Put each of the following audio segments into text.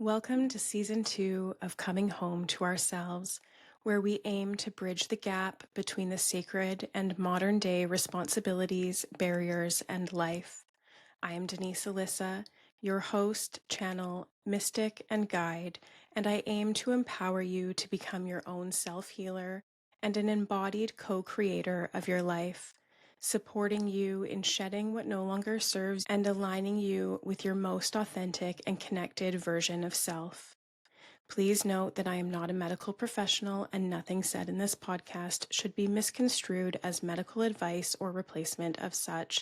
Welcome to Season 2 of Coming Home to Ourselves, where we aim to bridge the gap between the sacred and modern day responsibilities, barriers, and life. I am Denise Alyssa, your host, channel, mystic, and guide, and I aim to empower you to become your own self-healer and an embodied co-creator of your life, supporting you in shedding what no longer serves and aligning you with your most authentic and connected version of self. Please note that I am not a medical professional and nothing said in this podcast should be misconstrued as medical advice or replacement of such.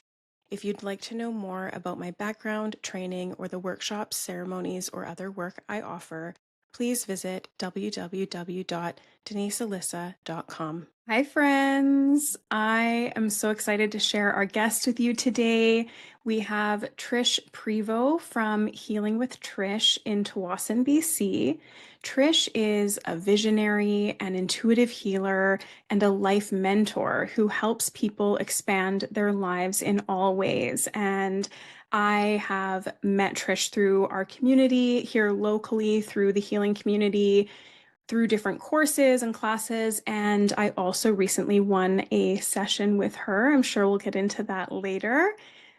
If you'd like to know more about my background, training, or the workshops, ceremonies, or other work I offer, please visit www.denisealyssa.com. Hi, friends. I am so excited to share our guest with you today. We have Trish Prevost from Healing with Trish in Tawasin, BC. Trish is a visionary, an intuitive healer, and a life mentor who helps people expand their lives in all ways. And I have met Trish through our community here locally, through the healing community, through different courses and classes, and I also recently won a session with her. I'm sure we'll get into that later.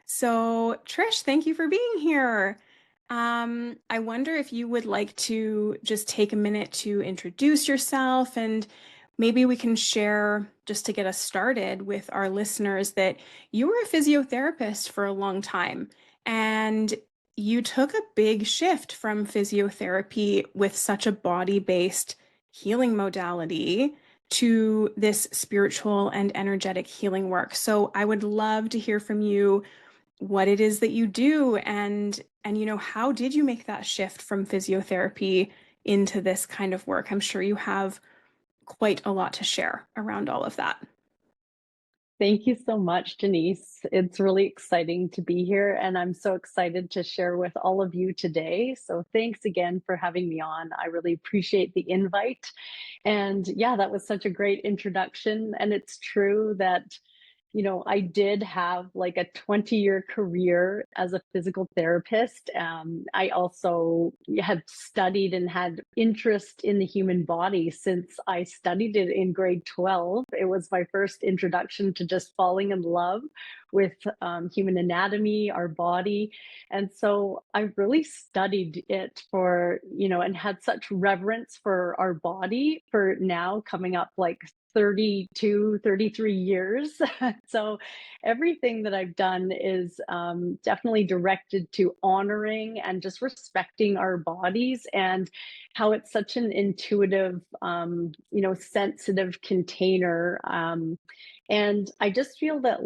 So, Trish, thank you for being here. I wonder if you would like to just take a minute to introduce yourself, and maybe we can share, just to get us started with our listeners, that you were a physiotherapist for a long time, and you took a big shift from physiotherapy with such a body-based healing modality to this spiritual and energetic healing work. So I would love to hear from you what it is that you do, and how did you make that shift from physiotherapy into this kind of work? I'm sure you have quite a lot to share around all of that. Thank you so much, Denise. It's really exciting to be here, and I'm so excited to share with all of you today. So, thanks again for having me on. I really appreciate the invite. And yeah, that was such a great introduction. And it's true that I did have like a 20-year career as a physical therapist. I also have studied and had interest in the human body since I studied it in grade 12. It was my first introduction to just falling in love with human anatomy, our body. And so I really studied it and had such reverence for our body for now coming up like 32, 33 years. So everything that I've done is definitely directed to honoring and just respecting our bodies and how it's such an intuitive, sensitive container. And I just feel that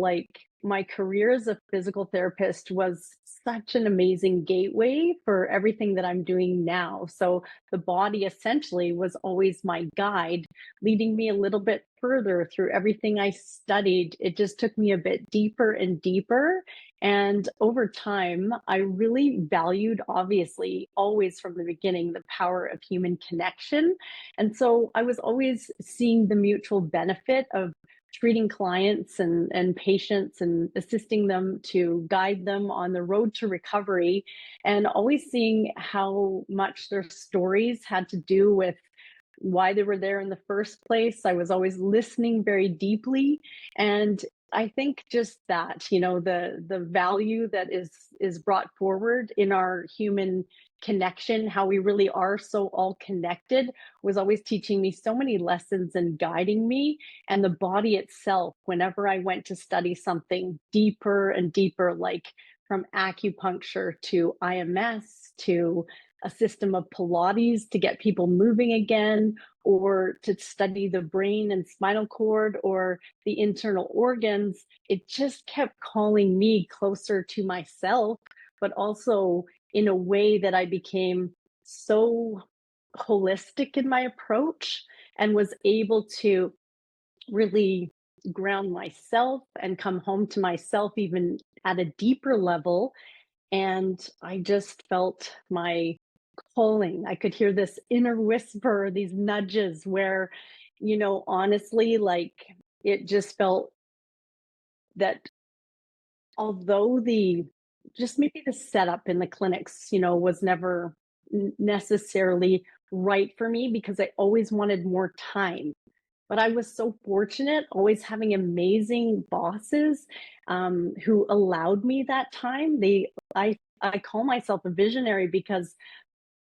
my career as a physical therapist was such an amazing gateway for everything that I'm doing now. So the body essentially was always my guide, leading me a little bit further through everything I studied. It just took me a bit deeper and deeper. And over time, I really valued, obviously, always from the beginning, the power of human connection. And so I was always seeing the mutual benefit of treating clients and patients and assisting them to guide them on the road to recovery, and always seeing how much their stories had to do with why they were there in the first place. I was always listening very deeply. And I think just that, the value that is brought forward in our human connection, how we really are so all connected, was always teaching me so many lessons and guiding me. And the body itself, whenever I went to study something deeper and deeper, like from acupuncture to IMS to a system of Pilates to get people moving again, or to study the brain and spinal cord or the internal organs, it just kept calling me closer to myself, but also in a way that I became so holistic in my approach and was able to really ground myself and come home to myself even at a deeper level. And I just felt my calling. I could hear this inner whisper, these nudges where, honestly, like it just felt that although the just maybe the setup in the clinics, was never necessarily right for me because I always wanted more time. But I was so fortunate always having amazing bosses who allowed me that time. I call myself a visionary because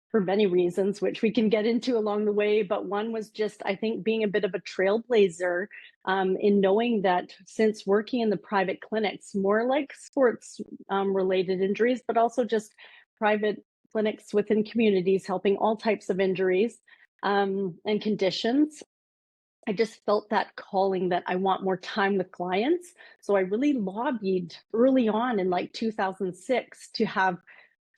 for many reasons, which we can get into along the way. But one was just, I think, being a bit of a trailblazer in knowing that since working in the private clinics, more like sports related injuries, but also just private clinics within communities helping all types of injuries and conditions. I just felt that calling that I want more time with clients. So I really lobbied early on in like 2006 to have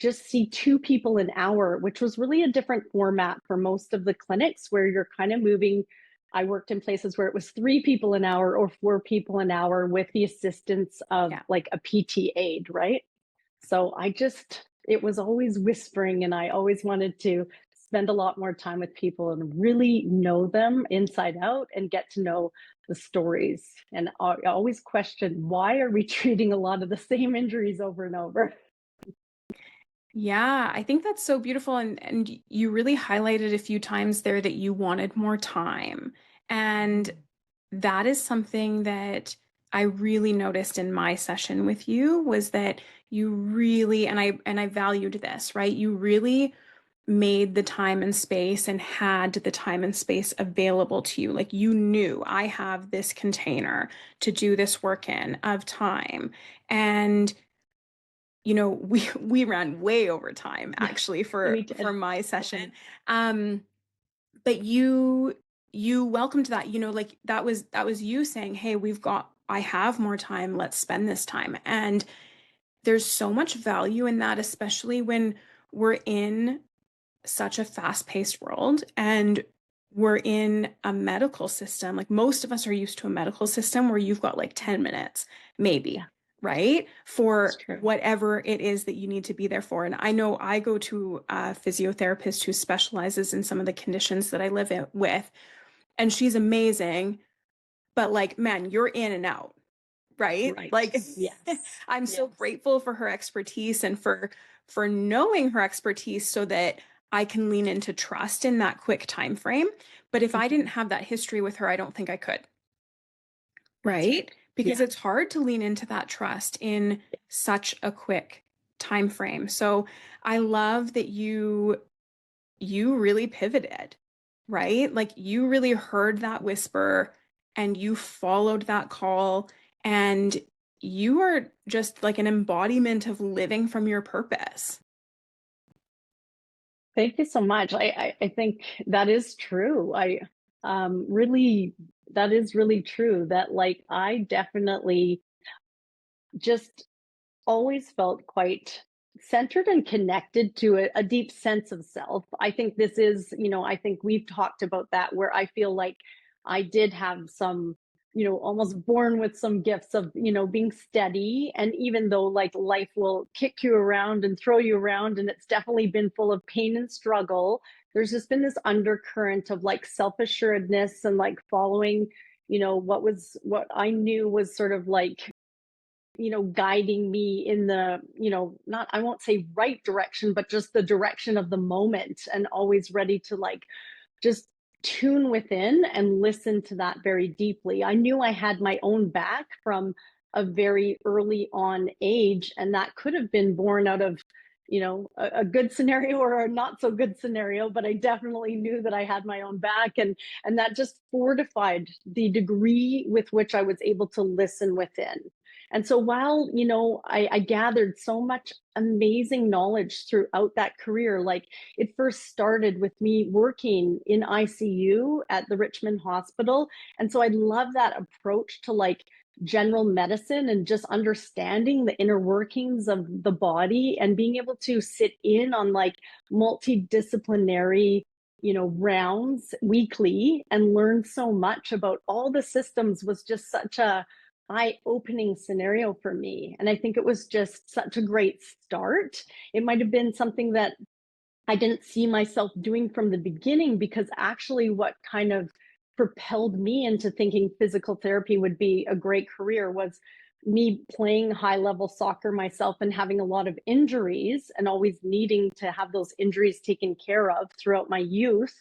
just see two people an hour, which was really a different format for most of the clinics where you're kind of moving. I worked in places where it was three people an hour or four people an hour with the assistance of Yeah. like a PT aide, right? So it was always whispering, and I always wanted to spend a lot more time with people and really know them inside out and get to know the stories. And I always question, why are we treating a lot of the same injuries over and over? Yeah, I think that's so beautiful. And you really highlighted a few times there that you wanted more time. And that is something that I really noticed in my session with you was that you really, and I valued this, right? You really made the time and space and had the time and space available to you. Like you knew I have this container to do this work in of time. And we ran way over time Yeah, actually we for did. my session. Um, but you welcomed that, like that was you saying, "Hey, I have more time. Let's spend this time." And there's so much value in that, especially when we're in such a fast-paced world and we're in a medical system. Like most of us are used to a medical system where you've got like 10 minutes, maybe, Yeah, right? it's For true. whatever it is that you need to be there for. And I know I go to a physiotherapist who specializes in some of the conditions that I live with, and she's amazing, but like, man, you're in and out, right? Right. Like Yes. I'm so grateful for her expertise and for knowing her expertise so that I can lean into trust in that quick time frame. But if I didn't Mhm. have that history with her, I don't think I could, That's right? right. Because Yeah. it's hard to lean into that trust in such a quick time frame. So I love that you really pivoted, right? Like you really heard that whisper and you followed that call and you are just like an embodiment of living from your purpose. Thank you so much. I think that is true. I really, that is really true that like I definitely just always felt quite centered and connected to a deep sense of self. I think this is, I think we've talked about that where I feel like I did have some, almost born with some gifts of, being steady. And even though like life will kick you around and throw you around, and it's definitely been full of pain and struggle, there's just been this undercurrent of like self assuredness and like following, what I knew was sort of like guiding me in the, not, I won't say right direction, but just the direction of the moment and always ready to like just tune within and listen to that very deeply. I knew I had my own back from a very early on age, and that could have been born out of, a good scenario or a not so good scenario, but I definitely knew that I had my own back, and that just fortified the degree with which I was able to listen within. And so while, I gathered so much amazing knowledge throughout that career, like it first started with me working in ICU at the Richmond Hospital. And so I love that approach to like general medicine and just understanding the inner workings of the body and being able to sit in on like multidisciplinary rounds weekly and learn so much about all the systems was just such a eye-opening scenario for me. And I think it was just such a great start. It might have been something that I didn't see myself doing from the beginning, because actually what kind of propelled me into thinking physical therapy would be a great career was me playing high level soccer myself and having a lot of injuries and always needing to have those injuries taken care of throughout my youth.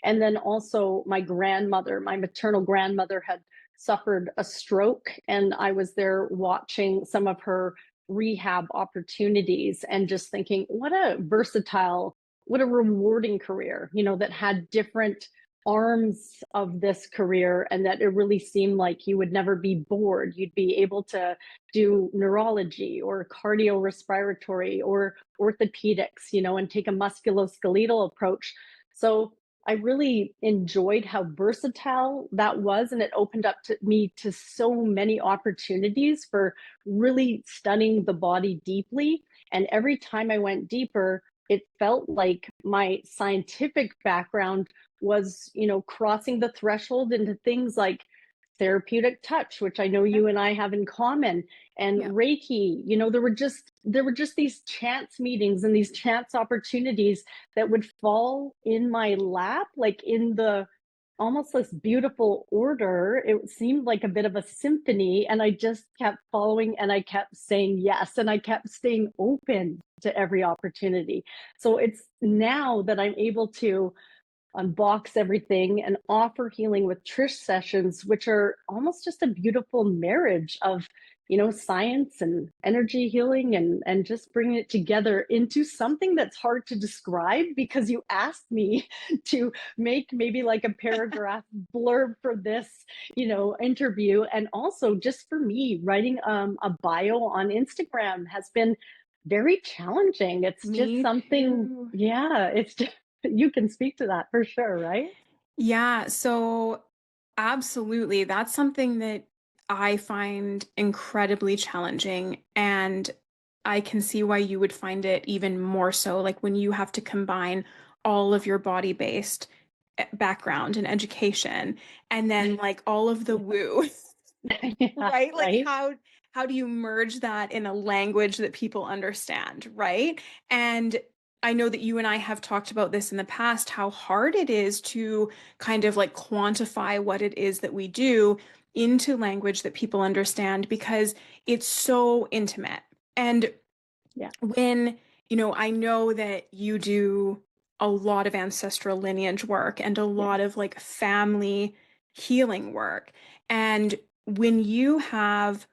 And then also my grandmother, my maternal grandmother, had suffered a stroke, and I was there watching some of her rehab opportunities and just thinking, what a versatile, what a rewarding career, that had different arms of this career, and that it really seemed like you would never be bored. You'd be able to do neurology or cardiorespiratory or orthopedics, and take a musculoskeletal approach. So I really enjoyed how versatile that was, and it opened up to me to so many opportunities for really studying the body deeply. And every time I went deeper, it felt like my scientific background was, crossing the threshold into things like therapeutic touch, which I know Yep. you and I have in common, and Yep. Reiki. There were just these chance meetings and these chance opportunities that would fall in my lap, like in the almost this beautiful order. It seemed like a bit of a symphony, and I just kept following, and I kept saying yes, and I kept staying open to every opportunity. So it's now that I'm able to unbox everything and offer healing with Trish sessions, which are almost just a beautiful marriage of, science and energy healing, and just bringing it together into something that's hard to describe, because you asked me to make maybe like a paragraph blurb for this, interview. And also just for me, writing a bio on Instagram has been very challenging. It's just Me something, too. yeah, it's just, you can speak to that for sure, right? Yeah, so absolutely. That's something that I find incredibly challenging. And I can see why you would find it even more so, like when you have to combine all of your body-based background and education, and then like all of the woo, Yeah, right? Like right. how do you merge that in a language that people understand, right? And I know that you and I have talked about this in the past, how hard it is to kind of like quantify what it is that we do into language that people understand, because it's so intimate. And Yeah, when, I know that you do a lot of ancestral lineage work and a yeah, lot of like family healing work. And when you have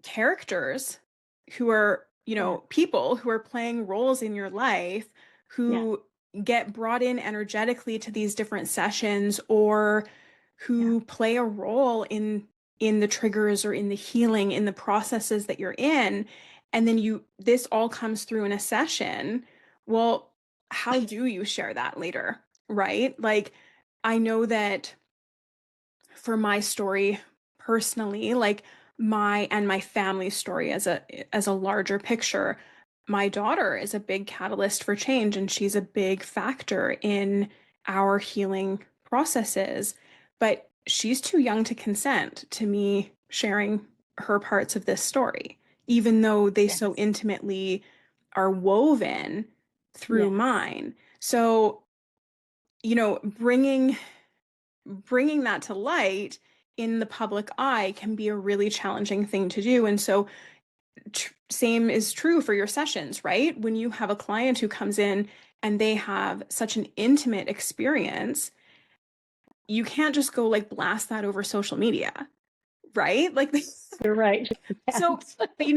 characters who are, yeah, people who are playing roles in your life yeah, who get brought in energetically to these different sessions, or yeah. who play a role in the triggers or in the healing in the processes that you're in, and then this all comes through in a session. Well, how do you share that later, right? Like, I know that for my story personally, like my family story as a larger picture, my daughter is a big catalyst for change, and she's a big factor in our healing processes. But she's too young to consent to me sharing her parts of this story, even though they so Yes, intimately are woven through yes. mine. So, bringing that to light in the public eye can be a really challenging thing to do. And so, same is true for your sessions, right? When you have a client who comes in and they have such an intimate experience, you can't just go like blast that over social media, right? Like, You're right. so, Yes. but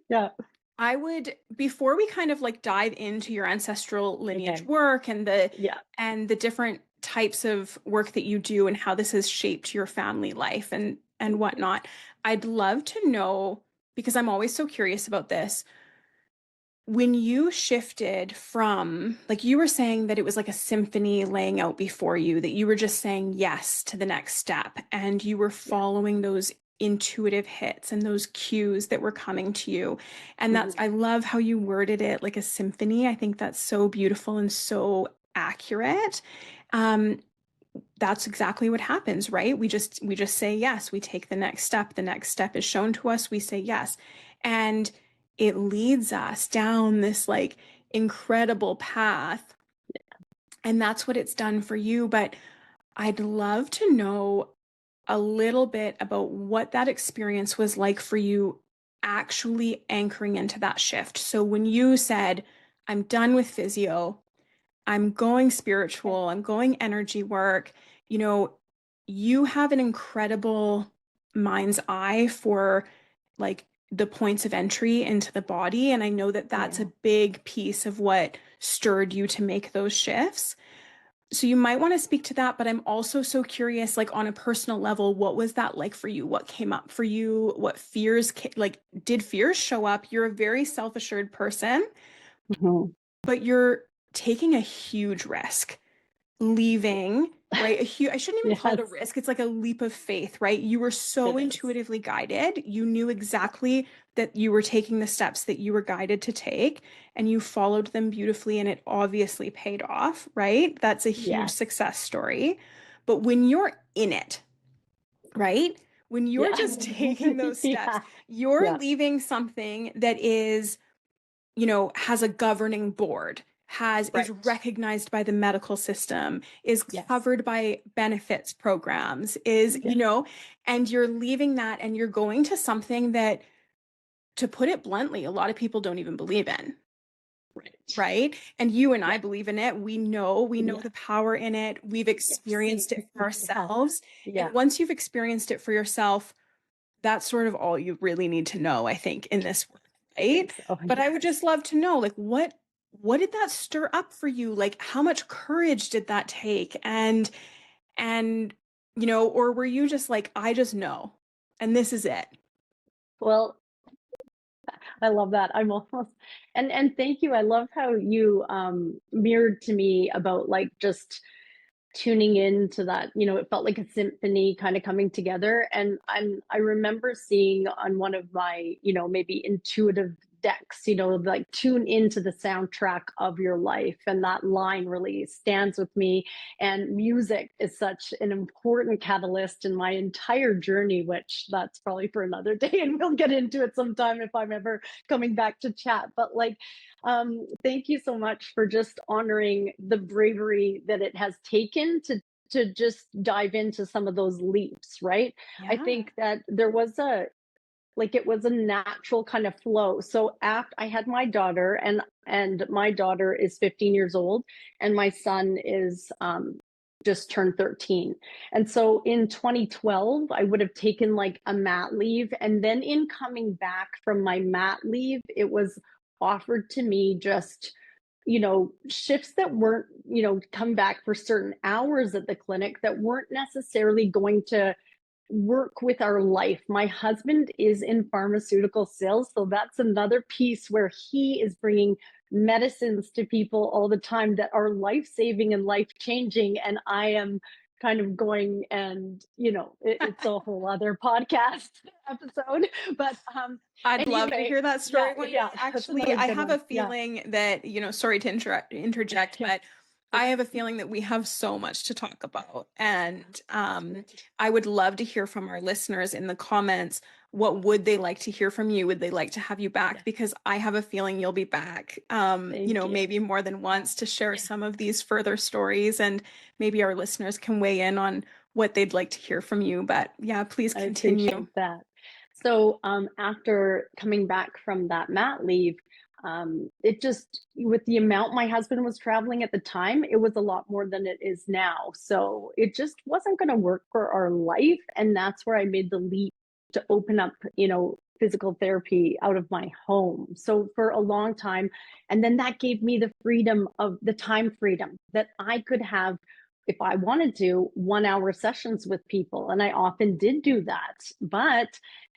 Yeah. I would, before we kind of like dive into your ancestral lineage Okay. work Yeah. and the different types of work that you do and how this has shaped your family life and whatnot, I'd love to know, because I'm always so curious about this. When you shifted from, like you were saying that it was like a symphony laying out before you, that you were just saying yes to the next step and you were Yeah. following those intuitive hits and those cues that were coming to you. And Mhm. I love how you worded it like a symphony. I think that's so beautiful and so accurate. Um, that's exactly what happens, right? We just say yes, we take the next step. The next step is shown to us, we say yes. And it leads us down this like incredible path. And that's what it's done for you. But I'd love to know a little bit about what that experience was like for you actually anchoring into that shift. So when you said, I'm done with physio, I'm going Okay. spiritual, I'm going energy work, you know, you have an incredible mind's eye for like the points of entry into the body. And I know that that's a Yeah. big piece of what stirred you to make those shifts. So you might want to speak to that, but I'm also so curious, like on a personal level, what was that like for you? What came up for you? What fears, like, did fears show up? You're a very self-assured person, Mhm. but you're taking a huge risk leaving, right? I shouldn't even call it a Yes, risk. It's like a leap of faith, right? You were so it is. intuitively guided. You knew exactly that you were taking the steps that you were guided to take, and you followed them beautifully, and it obviously paid off, right? That's a huge Yes. success story. But when you're in it, right? When you're Yeah. just taking those steps, Yeah. you're Yeah. leaving something that is, has a governing board, is Right. recognized by the medical system, is Yes. covered by benefits programs, is, Yes. and you're leaving that and you're going to something that, to put it bluntly, a lot of people don't even believe in, Right. right? And you and I Yeah. believe in it. We know Yeah. the power in it. We've Yes. experienced it for Yeah. ourselves. And Yeah. once you've experienced it for yourself, that's sort of all you really need to know, I think, in this work, I think right? so. But I would Yes. just love to know, like, what did that stir up for you? Like, how much courage did that take? And or were you just like, I just know, and this is it? Well, I love that. I'm almost and thank you. I love how you mirrored to me about like just tuning into that, it felt like a symphony kind of coming together. And I remember seeing on one of my, maybe intuitive decks, like tune into the soundtrack of your life. And that line really stands with me. And music is such an important catalyst in my entire journey, which that's probably for another day. And we'll get into it sometime if I'm ever coming back to chat. But like, thank you so much for just honoring the bravery that it has taken to just dive into some of those leaps, right? I Yeah. think that there was it was a natural kind of flow. So after I had my daughter, and my daughter is 15 years old, and my son is just turned 13. And so in 2012, I would have taken like a mat leave. And then in coming back from my mat leave, it was offered to me just, shifts that weren't, come back for certain hours at the clinic that weren't necessarily going to work with our life. My husband is in pharmaceutical sales, so that's another piece where he is bringing medicines to people all the time that are life-saving and life-changing, and I am kind of going, and it's a whole other podcast episode, but I'd love to anyway, hear that yeah, story one day. yeah, that's Actually, another I good have one. a Yeah. feeling that, sorry to interject, Yeah. but I Okay. have a feeling that we have so much to talk about. And That's great. I would love to hear from our listeners in the comments. What would they like to hear from you? Would they like to have you back? Yes. Because I have a feeling you'll be back, Thank you. maybe more than once, to share Yeah. some of these further stories. And maybe our listeners can weigh in on what they'd like to hear from you. But yeah, please I continue. appreciate that. So after coming back from that mat leave, it just, with the amount my husband was traveling at the time, it was a lot more than it is now. So it just wasn't going to work for our life. And that's where I made the leap to open up, physical therapy out of my home. So for a long time, and then that gave me the freedom of the time freedom that I could have, if I wanted to, 1 hour sessions with people. And I often did do that. But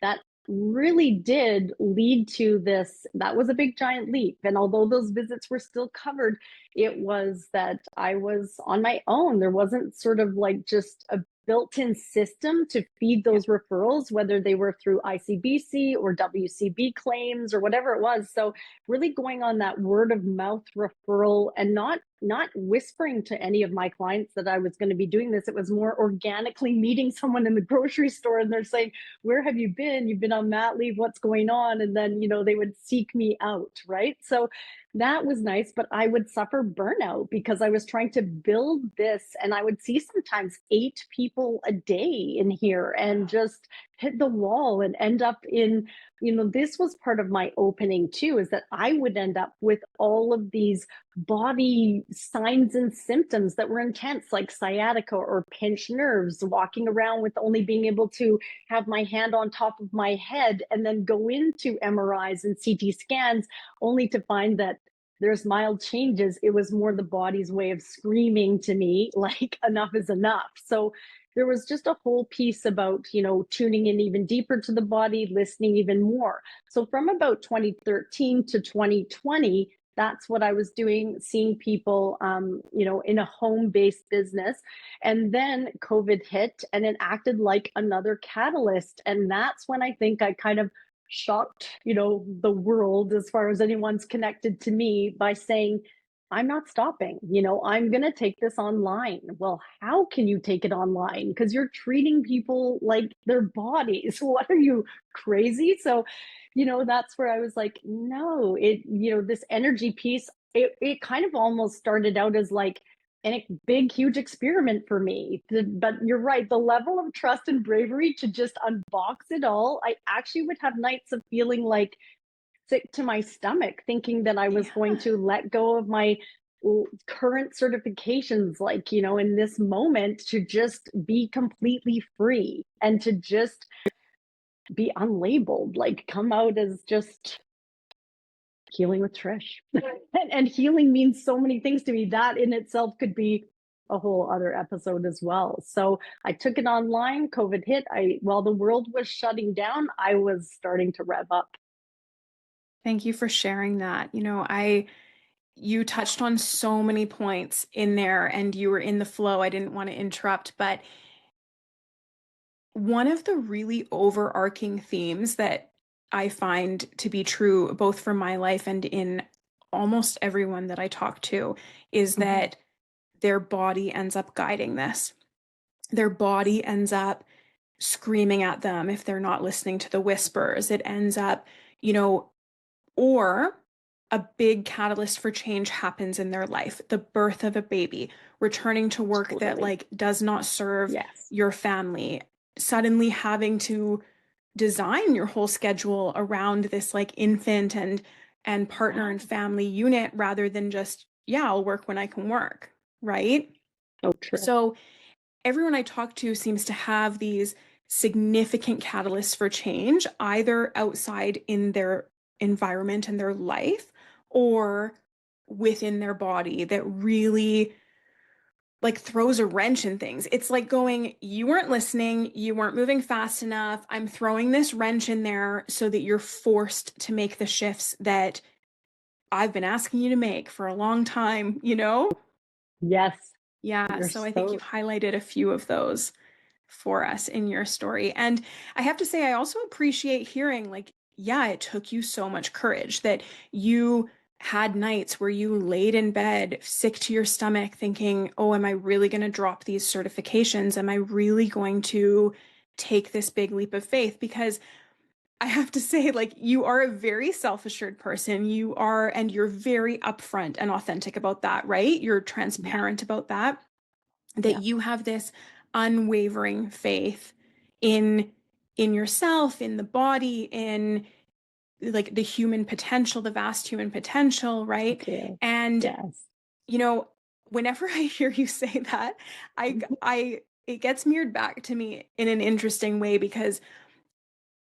that really did lead to this. That was a big giant leap. And although those visits were still covered, it was that I was on my own. There wasn't sort of like just a built-in system to feed Yeah. those referrals, whether they were through ICBC or WCB claims or whatever it was. So really going on that word of mouth referral, and not not whispering to any of my clients that I was going to be doing this. It was more organically meeting someone in the grocery store and they're saying, "Where have you been? You've been on mat leave. What's going on?" And then, they would seek me out. Right. So that was nice, but I would suffer burnout because I was trying to build this, and I would see sometimes 8 people a day in here and just hit the wall and end up in, this was part of my opening too, is that I would end up with all of these body signs and symptoms that were intense, like sciatica or pinched nerves, walking around with only being able to have my hand on top of my head, and then go into MRIs and CT scans only to find that there's mild changes. It was more the body's way of screaming to me, like, enough is enough. So there was just a whole piece about, tuning in even deeper to the body, listening even more. So from about 2013 to 2020, that's what I was doing, seeing people, in a home-based business. And then COVID hit, and it acted like another catalyst. And that's when I think I kind of shocked, the world, as far as anyone's connected to me, by saying, I'm not stopping. I'm going to take this online. Well, how can you take it online? Because you're treating people like their bodies. What are you, crazy? So, that's where I was like, no, this energy piece, it kind of almost started out as like a big, huge experiment for me. But you're right, the level of trust and bravery to just unbox it all, I actually would have nights of feeling like sick to my stomach, thinking that I was going to let go of my current certifications, like, in this moment, to just be completely free and to just be unlabeled, like come out as just healing with Trish. And healing means so many things to me. That in itself could be a whole other episode as well. So I took it online. COVID hit. While the world was shutting down, I was starting to rev up. Thank you for sharing that. You touched on so many points in there and you were in the flow. I didn't want to interrupt, but one of the really overarching themes that I find to be true, both for my life and in almost everyone that I talk to, is that their body ends up guiding this. Their body ends up screaming at them if they're not listening to the whispers. It ends up, or a big catalyst for change happens in their life, the birth of a baby, returning to work that like does not serve your family, suddenly having to design your whole schedule around this like infant and partner and family unit rather than just, yeah, I'll work when I can work, right? Oh, true. So everyone I talk to seems to have these significant catalysts for change, either outside in their environment and their life or within their body, that really like throws a wrench in things. It's like going, you weren't listening, you weren't moving fast enough. I'm throwing this wrench in there so that you're forced to make the shifts that I've been asking you to make for a long time, you know? Yes. Yeah, You're so I think you've highlighted a few of those for us in your story. And I have to say, I also appreciate hearing, like, yeah, it took you so much courage that you had nights where you laid in bed, sick to your stomach, thinking, oh, am I really going to drop these certifications? Am I really going to take this big leap of faith? Because I have to say, like, you are a very self-assured person. You are, and you're very upfront and authentic about that, right? You're transparent about that, that you have this unwavering faith in yourself, in the body, in like the human potential, the vast human potential, right? And yes. whenever I hear you say that, I it gets mirrored back to me in an interesting way because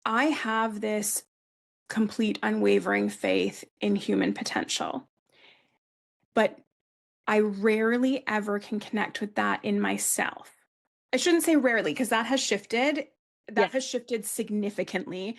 I have this complete unwavering faith in human potential. But I rarely ever can connect with that in myself. I shouldn't say rarely because that has shifted. That has shifted significantly.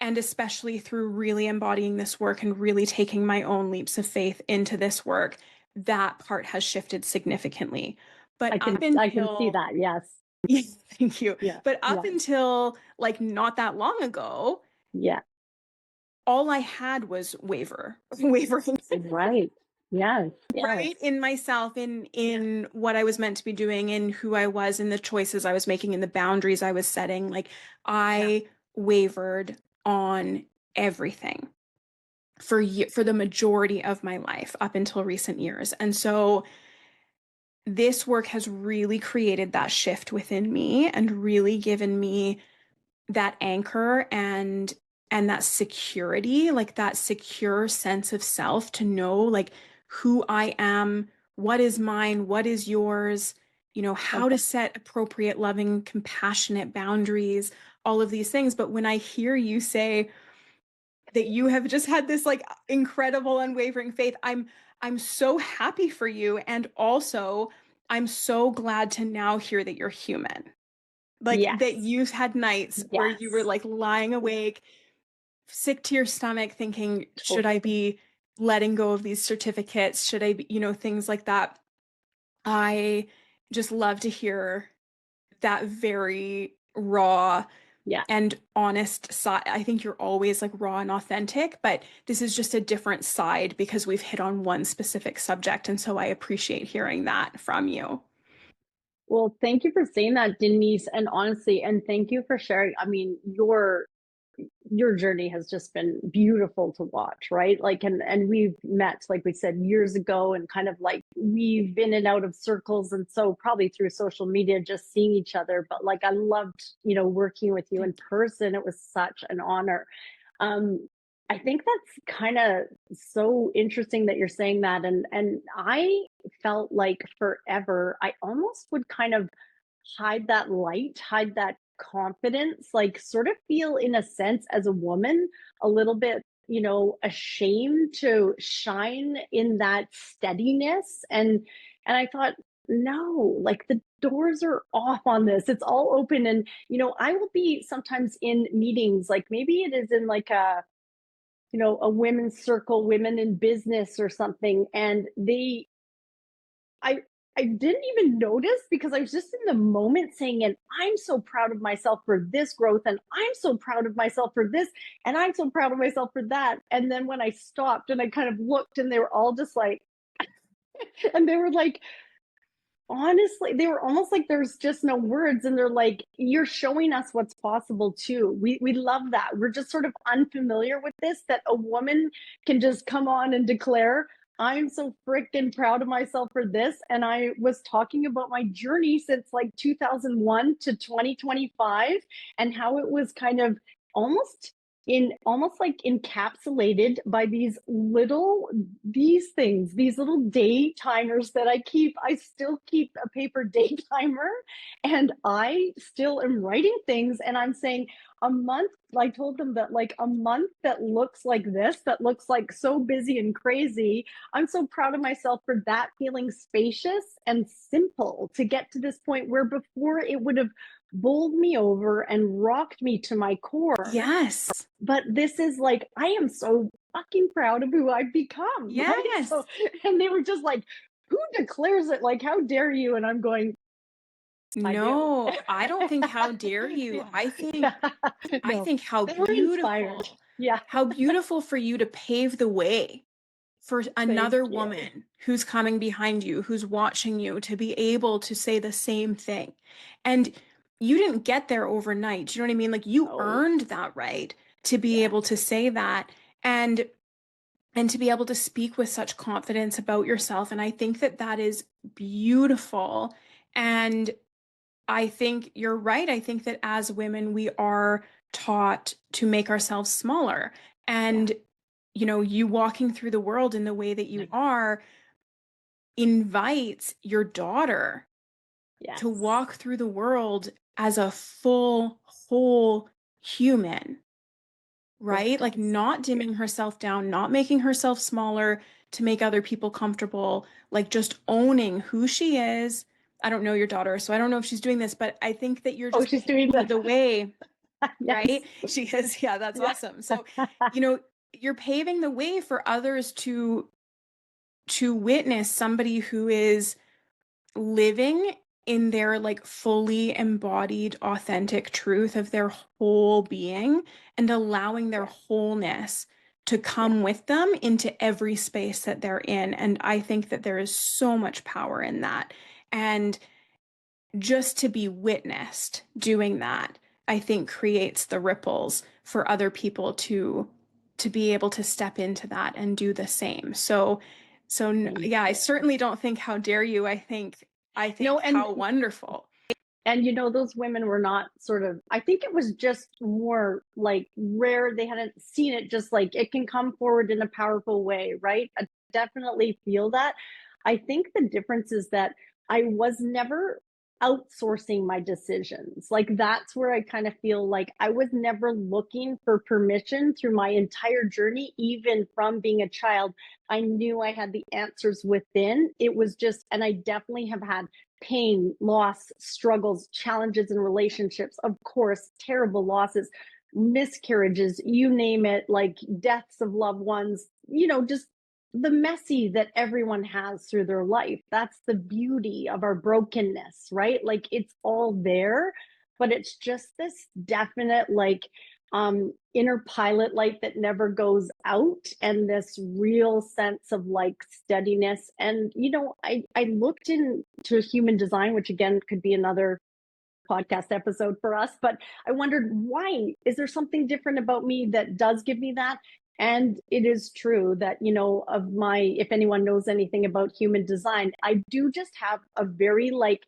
And especially through really embodying this work and really taking my own leaps of faith into this work, that part has shifted significantly. But I can see that. Yes. Yeah, thank you. Yeah. But up until like not that long ago, Yeah. all I had was wavering. Right. Yes, right? yes. In myself, in what I was meant to be doing, in who I was, in the choices I was making, in the boundaries I was setting. Like Yeah. I wavered on everything for the majority of my life up until recent years. And so this work has really created that shift within me and really given me that anchor and that security, like that secure sense of self to know like who I am, what is mine, what is yours, how to Okay. set appropriate, loving, compassionate boundaries, all of these things. But when I hear you say that you have just had this like incredible unwavering faith, I'm so happy for you, and also I'm so glad to now hear that you're human, like that Yes. you've had nights where you were Yes. like lying awake, sick to your stomach, thinking, should I Totally. be letting go of these certificates? Should I be, things like that. I just love to hear that very raw Yeah. and honest side. I think you're always like raw and authentic, but this is just a different side because we've hit on one specific subject. And so I appreciate hearing that from you. Well, thank you for saying that, Denise. And honestly, and thank you for sharing. I mean, your journey has just been beautiful to watch, right? Like, and we've met, like we said, years ago, and kind of like we've been in and out of circles, and so probably through social media, just seeing each other. But like, I loved, working with you in Thank person. It was such an honor. Um, I think that's kind of so interesting that you're saying that, and I felt like forever I almost would kind of hide that light, hide that confidence, like sort of feel in a sense as a woman a little bit, ashamed to shine in that steadiness. And I thought, no, like the doors are off on this. It's all open. And, I will be sometimes in meetings, like maybe it is in like a women's circle, women in business or something. And I I didn't even notice because I was just in the moment saying, and I'm so proud of myself for this growth, and I'm so proud of myself for this, and I'm so proud of myself for that. And then when I stopped and I kind of looked, and they were all just like, and they were like, honestly, they were almost like there's just no words, and they're like, you're showing us what's possible too. We love that. We're just sort of unfamiliar with this, that a woman can just come on and declare, I'm so freaking proud of myself for this. And I was talking about my journey since like 2001 to 2025, and how it was kind of almost almost like encapsulated by these things, these little day timers that I still keep a paper day timer, and I still am writing things, and I'm saying a month, I told them that like a month that looks like this, that looks like so busy and crazy, I'm so proud of myself for that, feeling spacious and simple to get to this point where before it would have bowled me over and rocked me to my core. Yes. But this is like, I am so fucking proud of who I've become, right? So, Yes. and they were just like, who declares it? Like, how dare you? And I'm going, I do. No, I don't think how dare you. Yeah. I No, think they were inspired. Yeah. how beautiful for you to pave the way for Thank another you. woman who's coming behind you, who's watching you, to be able to say the same thing. And you didn't get there overnight. Do you know what I mean? Like you Oh, earned that right to be able yes. to say that and and to be able to speak with such confidence about yourself. And I think that that is beautiful. And I think you're right. I think that as women, we are taught to make ourselves smaller. Yeah. And, you walking through the world in the way that you are invites your daughter to Yes. walk through the world as a full, whole human, It right? Like does. not dimming herself down, not making herself smaller to make other people comfortable, like just owning who she is. I don't know your daughter, so I don't know if she's doing this, but I think that you're Oh, just she's doing paving that. the way, Yes. right? She is, yeah, that's Yeah. awesome. So, you know, you're paving the way for others to witness somebody who is living in their like fully embodied authentic truth of their whole being and allowing their Yeah. wholeness Yeah. come with them into every space that they're in. And I think that there is so much power in that. And just to be witnessed doing that, I think creates the ripples for other people to be able to step into that and do the same. Thank Yeah, I you. certainly don't think how dare you. I No, think how wonderful. and those women were not sort of, I think it was just more like rare. They hadn't seen it, just like it can come forward in a powerful way, right? I definitely feel that. I think the difference is that I was never outsourcing my decisions. Like that's where I kind of feel like I was never looking for permission through my entire journey, even from being a child. I knew I had the answers within. It was just, and I definitely have had pain, loss, struggles, challenges in relationships, of course, terrible losses, miscarriages, you name it, like deaths of loved ones, just the messy that everyone has through their life. That's the beauty of our brokenness, right? Like it's all there, but it's just this definite, like, inner pilot light that never goes out, and this real sense of like steadiness. And I looked into human design, which again could be another podcast episode for us, but I wondered, why is there something different about me that does give me that? And it is true that, of my, if anyone knows anything about human design, I do just have a very like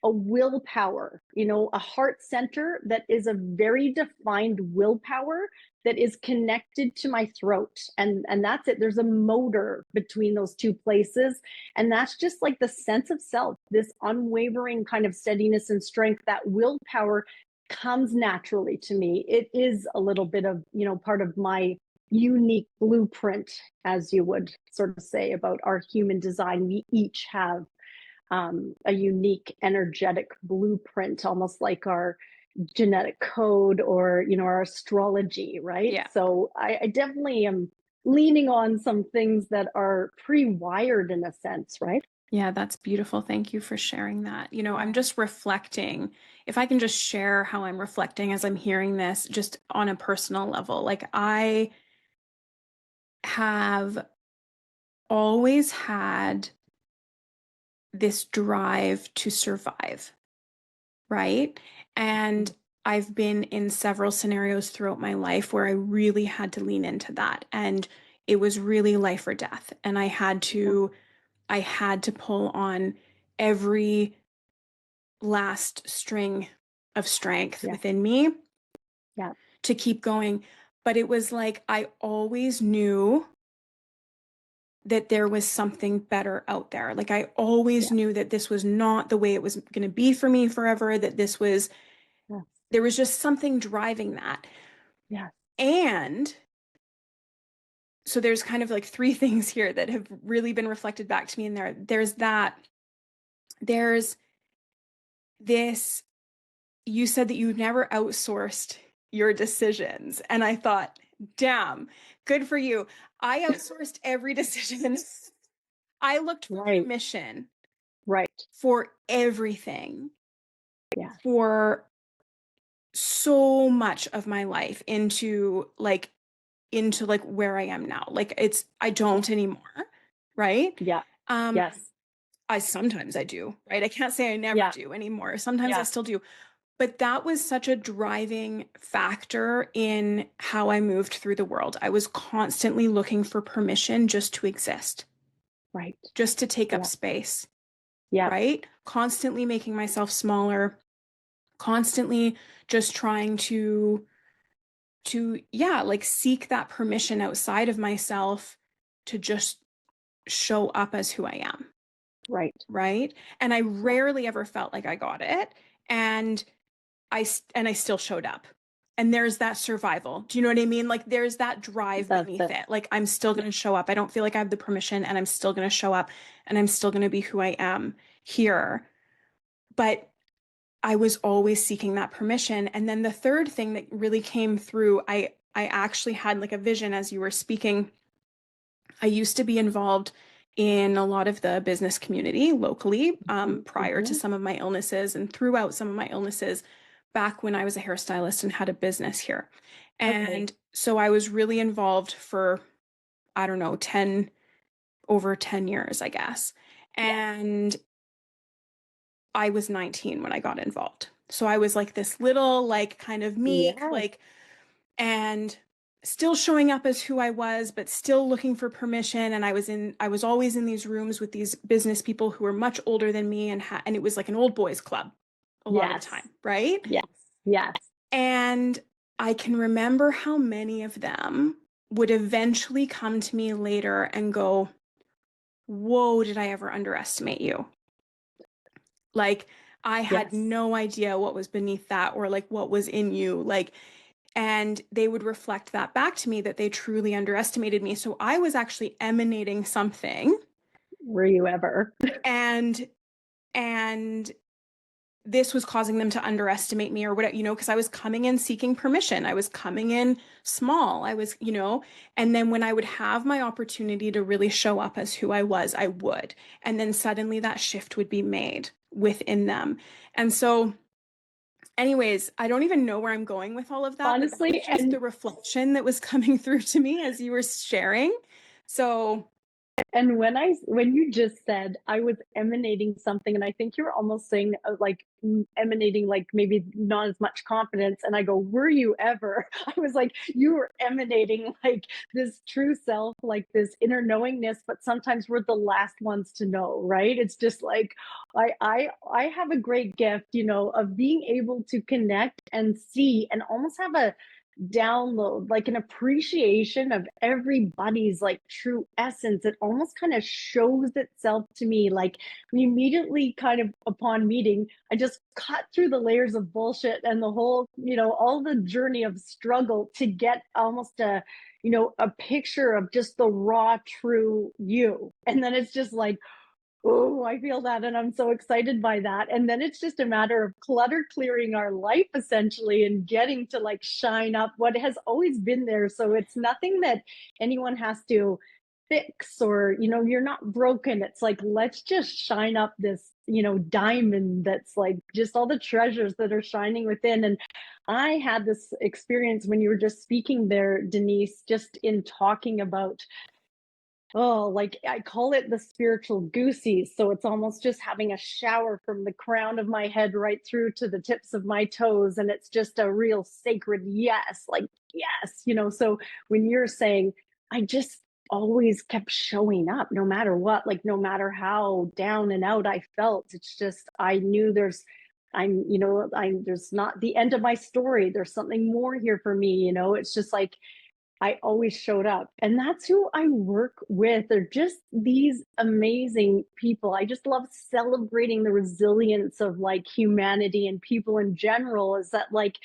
a willpower, a heart center that is a very defined willpower that is connected to my throat. And that's it. There's a motor between those two places. And that's just like the sense of self, this unwavering kind of steadiness and strength. That willpower comes naturally to me. It is a little bit of, part of my unique blueprint, as you would sort of say about our human design. We each have a unique energetic blueprint, almost like our genetic code, or our astrology, right? Yeah. So I definitely am leaning on some things that are pre-wired in a sense, right? Yeah, that's beautiful. Thank you for sharing that. I'm Yeah. just reflecting. If I can just share how I'm reflecting as I'm hearing this, just on a personal level. Like I have always had this drive to survive, right? And I've been in several scenarios throughout my life where I really had to lean into that. And it was really life or death. And Yeah. I had to pull on every last string of strength Yeah. within me Yeah. to keep going. But it was like I always knew that there was something better out there. Like I always Yeah. knew that this was not the way it was going to be for me forever, that Yeah. there was just something driving that. Yeah. And so there's kind of like three things here that have really been reflected back to me in there. There's this, you said that you've never outsourced your decisions. And I thought, damn, good for you. I outsourced every decision. I looked for Right. permission Right. for everything, Yeah. for so much of my life into like where I am now. Like I Yeah. don't anymore, right? Yeah. Um Yes. I sometimes I do, right? I can't say I never Yeah. do anymore. Sometimes I Yeah. still do. But that was such a driving factor in how I moved through the world. I was constantly looking for permission just to exist, Right. just to take up Yeah. space, Yeah. right? Constantly making myself smaller, constantly just trying to yeah, like seek that permission outside of myself to just show up as who I am, Right. right? And I Yeah. rarely ever felt like I got it. And I still showed up. And there's that survival. Do you know what I mean? Like there's that drive That's beneath it. it. Like I'm still going to show up. I don't feel like I have the permission and I'm still going to show up and I'm still going to be who I am here. But I was always seeking that permission. And then the third thing that really came through, I actually had like a vision as you were speaking. I used to be involved in a lot of the business community locally, prior to Mm-hmm. some of my illnesses and throughout some of my illnesses back when I was a hairstylist and had a business here. Okay. And so I was really involved for, I don't know, over 10 years, I guess. Yes. And I was 19 when I got involved. So I was like this little, like, kind of meek, Yes. like, and still showing up as who I was, but still looking for permission. And I was always in these rooms with these business people who were much older than me, and it was like an old boys club a lot of the Yes. time, right? Yes. Yes. And I can remember how many of them would eventually come to me later and go, "Whoa, did I ever underestimate you?" Like, I had Yes. no idea what was beneath that or like what was in you. Like, and they would reflect that back to me that they truly underestimated me. So I was actually emanating something, Were you ever? and and this was causing them to underestimate me or whatever, because I was coming in seeking permission. I was coming in small. I was, and then when I would have my opportunity to really show up as who I was, I would. And then suddenly that shift would be made within them. And so, anyways, I don't even know where I'm going with all of that, but that was Honestly, just the reflection that was coming through to me as you were sharing. So, and when you just said I was emanating something, and I think you were almost saying like emanating like maybe not as much confidence, and I go, were you ever? I was like, you were emanating like this true self, like this inner knowingness, but sometimes we're the last ones to know, right? It's just like I have a great gift, of being able to connect and see and almost have a download, like an appreciation of everybody's like true essence. It almost kind of shows itself to me. Like we immediately kind of upon meeting, I just cut through the layers of bullshit and the whole, all the journey of struggle to get almost a picture of just the raw, true you. And then it's just like, oh, I feel that. And I'm so excited by that. And then it's just a matter of clutter clearing our life essentially and getting to like shine up what has always been there. So it's nothing that anyone has to fix or, you're not broken. It's like, let's just shine up this, diamond that's like just all the treasures that are shining within. And I had this experience when you were just speaking there, Denise, just in talking about like I call it the spiritual goosies. So it's almost just having a shower from the crown of my head right through to the tips of my toes. And it's just a real sacred yes, like, yes, So when you're saying, I just always kept showing up no matter what, like, no matter how down and out I felt, it's just, I knew there's not the end of my story. There's something more here for me. It's just like, I always showed up. And that's who I work with. They're just these amazing people. I just love celebrating the resilience of like humanity and people in general, is that like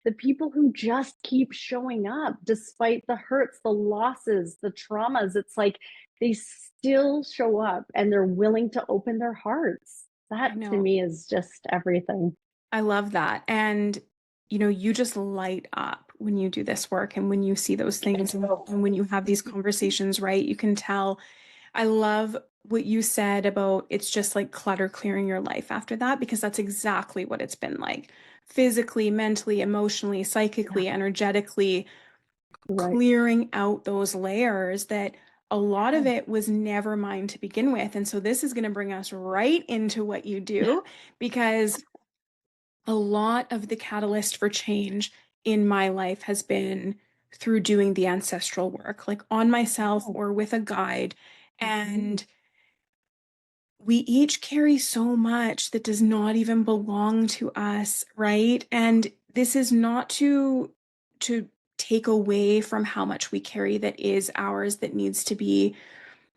the people who just keep showing up despite the hurts, the losses, the traumas. It's like they still show up and they're willing to open their hearts. That I to know. me is just everything. I love that. And, you just light up when you do this work and when you see those things and when you have these conversations, right? You can tell. I love what you said about it's just like clutter clearing your life after that, because that's exactly what it's been like physically, mentally, emotionally, Yeah, psychically, energetically, right. clearing out those layers that a lot of Yeah. it was never mine to begin with. And so this is going to bring us right into what you do, because a lot of the catalyst for change in my life has been through doing the ancestral work, like on myself Oh, or with a guide. And we each carry so much that does not even belong to us, right? And this is not to take away from how much we carry that is ours, that needs to be,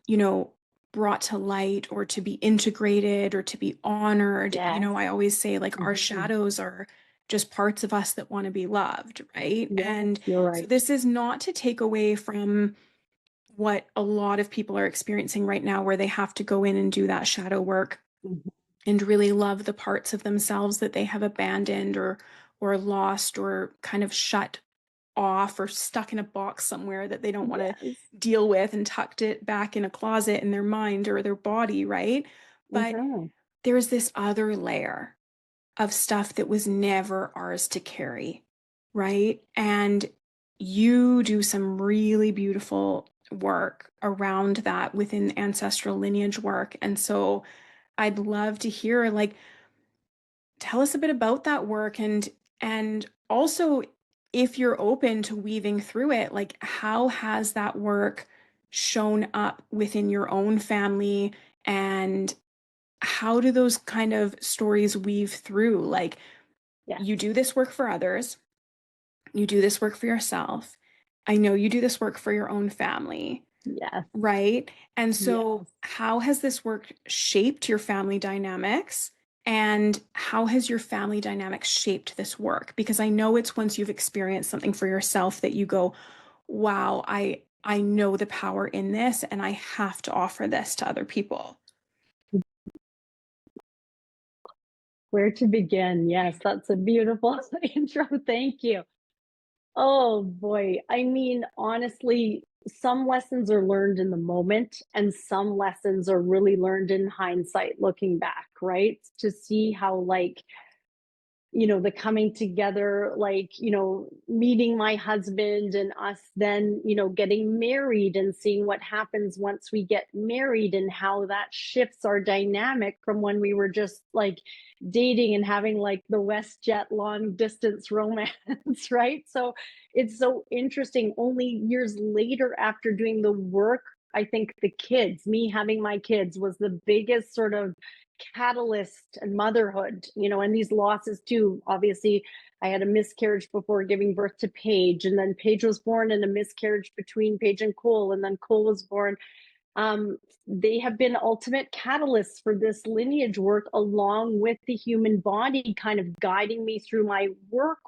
you know, brought to light or to be integrated or to be honored. yes. I always say like our Mhm. shadows are just parts of us that want to be loved, right? Yes, And you're so right. this is not to take away from what a lot of people are experiencing right now, where they have to go in and do that shadow work Mhm. and really love the parts of themselves that they have abandoned or lost or kind of shut off or stuck in a box somewhere that they don't want to Yes. deal with and tucked it back in a closet in their mind or their body, right? But Mhm. there's this other layer of stuff that was never ours to carry, right? And you do some really beautiful work around that within ancestral lineage work. And so I'd love to hear, like, tell us a bit about that work, and also, if you're open to weaving through it, like, how has that work shown up within your own family, and how do those kind of stories weave through? Like, you Yes, do this work for others, you do this work for yourself. I know you do this work for your own family, yes, right? And so, yes. how has this work shaped your family dynamics? And how has your family dynamics shaped this work? Because I know it's once you've experienced something for yourself that you go, wow, I know the power in this and I have to offer this to other people. Where to begin? Yes, that's a beautiful intro. Thank you. Oh boy. I mean, honestly, some lessons are learned in the moment, and some lessons are really learned in hindsight, looking back, right? To see how, like, the coming together, like, meeting my husband and us then, getting married and seeing what happens once we get married and how that shifts our dynamic from when we were just like dating and having like the WestJet long distance romance, right? So it's so interesting. Only years later, after doing the work, I think the kids, me having my kids, was the biggest sort of catalyst and motherhood, and these losses too. Obviously, I had a miscarriage before giving birth to Paige, and then Paige was born in a miscarriage between Paige and Cole, and then Cole was born. They have been ultimate catalysts for this lineage work, along with the human body kind of guiding me through my work,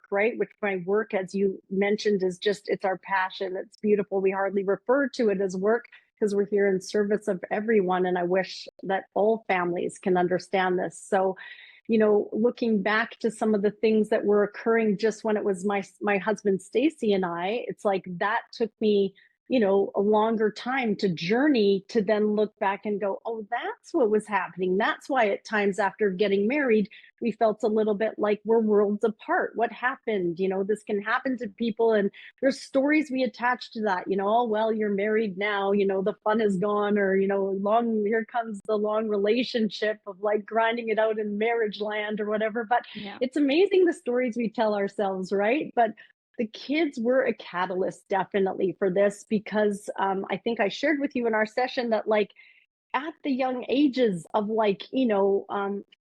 right? Which my work, as you mentioned, is just, it's our passion. It's beautiful. We hardly refer to it as work because we're here in service of everyone. And I wish that all families can understand this. So, looking back to some of the things that were occurring just when it was my husband Stacy and I, it's like that took me a longer time to journey, to then look back and go, oh, that's what was happening. That's why at times after getting married, we felt a little bit like we're worlds apart. What happened? This can happen to people. And there's stories we attach to that, oh, well, you're married now, the fun is gone, or, here comes the long relationship of like grinding it out in marriage land or whatever. But Yeah. it's amazing the stories we tell ourselves, right? But the kids were a catalyst definitely for this, because I think I shared with you in our session that, like, at the young ages of, like, 4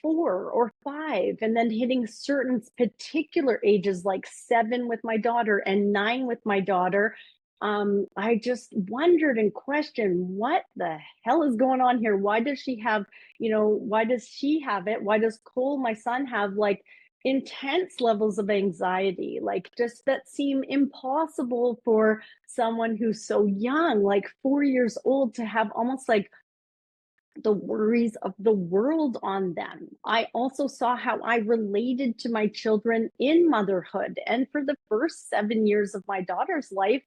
or 5, and then hitting certain particular ages like 7 with my daughter and 9 with my daughter, I just wondered and questioned, what the hell is going on here? Why does she have, why does she have it? Why does Cole, my son, have like intense levels of anxiety, like just that seem impossible for someone who's so young, like 4 years old, to have almost like the worries of the world on them. I also saw how I related to my children in motherhood. And for the first 7 years of my daughter's life,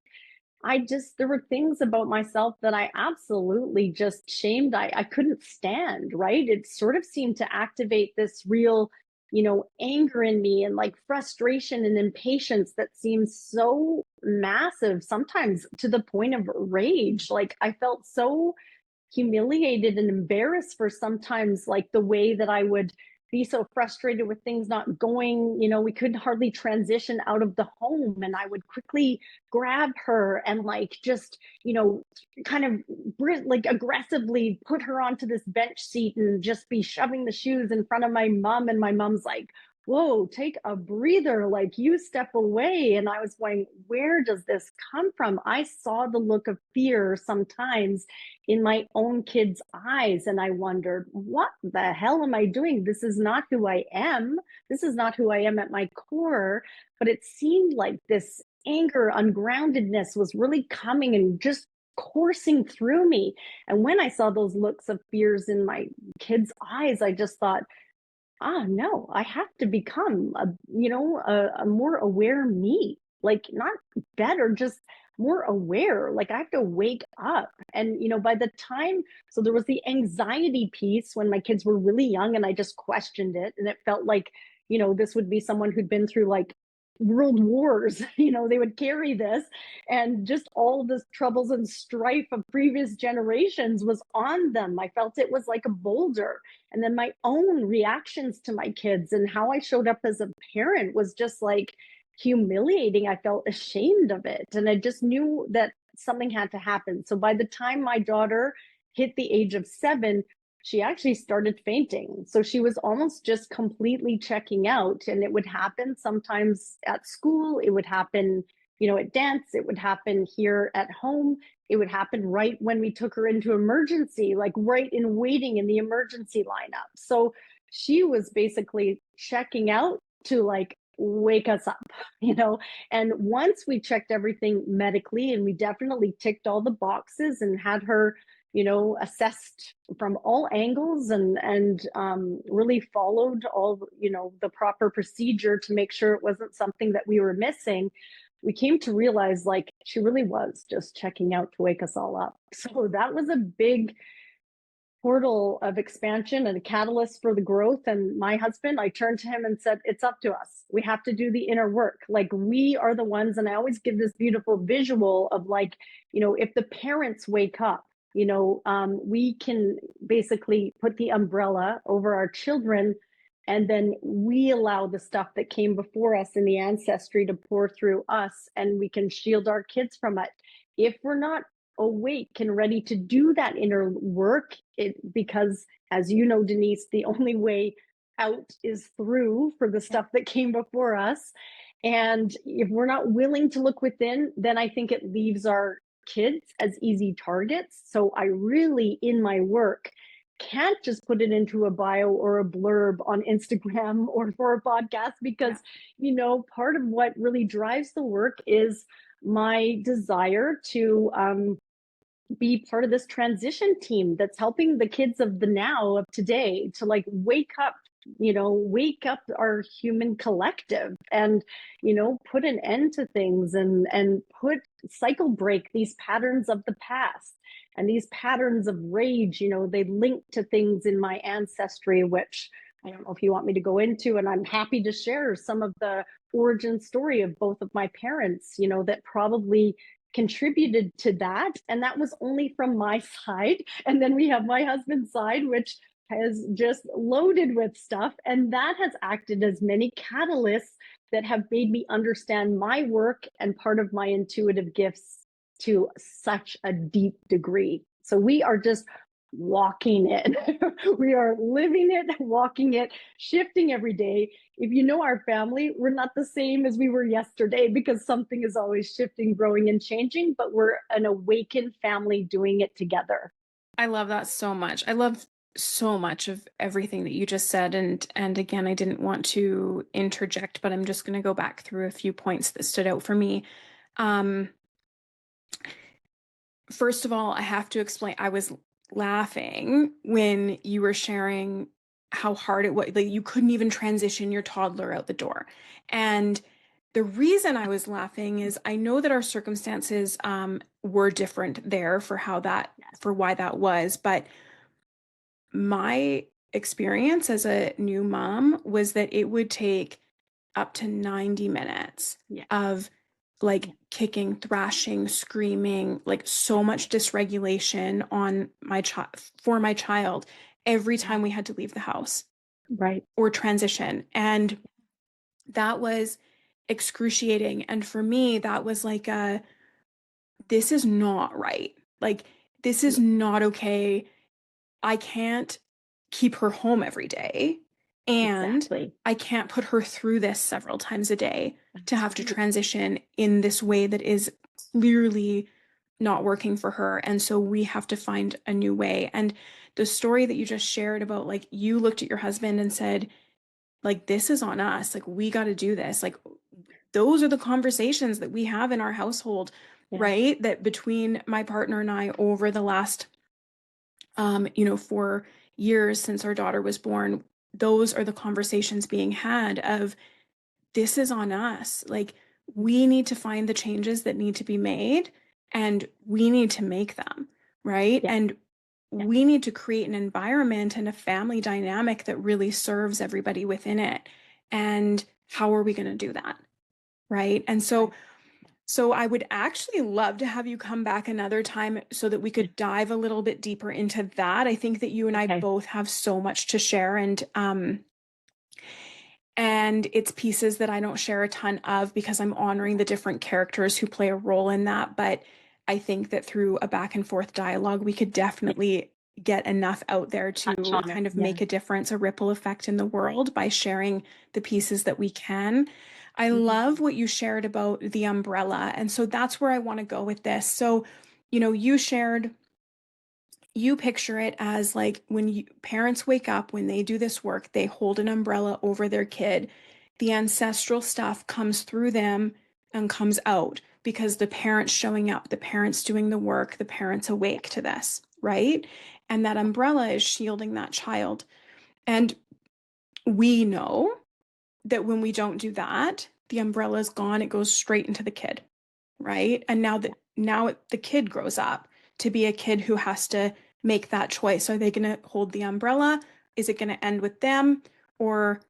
there were things about myself that I absolutely just shamed. I couldn't stand, right? It sort of seemed to activate this real, anger in me, and like frustration and impatience that seems so massive, sometimes to the point of rage. Like I felt so humiliated and embarrassed for sometimes, like the way that I would be so frustrated with things not going, we couldn't hardly transition out of the home, and I would quickly grab her and like just, kind of like aggressively put her onto this bench seat and just be shoving the shoes in front of my mom, and my mom's like, whoa, take a breather, like you step away. And I was going, where does this come from? I saw the look of fear sometimes in my own kids' eyes. And I wondered, what the hell am I doing? This is not who I am. This is not who I am at my core. But it seemed like this anger, ungroundedness was really coming and just coursing through me. And when I saw those looks of fears in my kids' eyes, I just thought, no, I have to become a more aware me, like not better, just more aware. Like I have to wake up. And by the time, so there was the anxiety piece when my kids were really young, and I just questioned it, and it felt like this would be someone who'd been through like world wars. They would carry this, and just all the troubles and strife of previous generations was on them. I felt it was like a boulder. And then my own reactions to my kids and how I showed up as a parent was just like humiliating. I felt ashamed of it. And I just knew that something had to happen. So by the time my daughter hit the age of 7, she actually started fainting. So she was almost just completely checking out. And it would happen sometimes at school, it would happen, at dance, it would happen here at home. It would happen right when we took her into emergency, like right in waiting in the emergency lineup. So she was basically checking out to like wake us up, you know. And once we checked everything medically and we definitely ticked all the boxes and had her, assessed from all angles, and really followed all, the proper procedure to make sure it wasn't something that we were missing, we came to realize like she really was just checking out to wake us all up. So that was a big portal of expansion and a catalyst for the growth. And my husband, I turned to him and said, it's up to us. We have to do the inner work. Like we are the ones. And I always give this beautiful visual of like, if the parents wake up, we can basically put the umbrella over our children, and then we allow the stuff that came before us in the ancestry to pour through us, and we can shield our kids from it. If we're not awake and ready to do that inner work, because as you know, Denise, the only way out is through for the stuff that came before us. And if we're not willing to look within, then I think it leaves our kids as easy targets. So I really, in my work, can't just put it into a bio or a blurb on Instagram or for a podcast, because, part of what really drives the work is my desire to be part of this transition team that's helping the kids of the now, of today, to like wake up our human collective, and put an end to things, and put cycle break these patterns of the past and these patterns of rage. They link to things in my ancestry, which I don't know if you want me to go into, and I'm happy to share some of the origin story of both of my parents, that probably contributed to that. And that was only from my side. And then we have my husband's side, which has just loaded with stuff. And that has acted as many catalysts that have made me understand my work and part of my intuitive gifts to such a deep degree. So we are just walking it. We are living it, walking it, shifting every day. If you know our family, we're not the same as we were yesterday, because something is always shifting, growing, and changing, but we're an awakened family doing it together. I love that so much. I love so much of everything that you just said. And again, I didn't want to interject, but I'm just going to go back through a few points that stood out for me. Um, First of all, I have to explain, I was laughing when you were sharing how hard it was. Like you couldn't even transition your toddler out the door. And the reason I was laughing is I know that our circumstances were different there for why that was. But my experience as a new mom was that it would take up to 90 minutes of like kicking, thrashing, screaming, like so much dysregulation on for my child every time we had to leave the house. Right. Or transition. And that was excruciating. And for me, that was like this is not right. Like, this is not okay. I can't keep her home every day. And Exactly. I can't put her through this several times a day to have to transition in this way that is clearly not working for her. And so we have to find a new way. And the story that you just shared about, like, you looked at your husband and said, like, this is on us. Like, we got to do this. Like, those are the conversations that we have in our household, right? That between my partner and I over the last, 4 years since our daughter was born, those are the conversations being had of, this is on us. Like, we need to find the changes that need to be made, and we need to make them, right? And we need to create an environment and a family dynamic that really serves everybody within it. And how are we going to do that? right? And so I would actually love to have you come back another time so that we could dive a little bit deeper into that. I think that you and I Okay. both have so much to share, and it's pieces that I don't share a ton of because I'm honoring the different characters who play a role in that. But I think that through a back and forth dialogue, we could Yeah. definitely get enough out there Touch to on it. kind of Yeah. make a difference, a ripple effect in the world by sharing the pieces that we can. I Mhm. love what you shared about the umbrella. And so that's where I want to go with this. So, you shared, you picture it as like when parents wake up, when they do this work, they hold an umbrella over their kid. The ancestral stuff comes through them and comes out because the parents showing up, the parents doing the work, the parents awake to this, right? And that umbrella is shielding that child. And we know that when we don't do that, the umbrella is gone, it goes straight into the kid, right? And now the kid grows up to be a kid who has to make that choice. Are they going to hold the umbrella? Is it going to end with them, or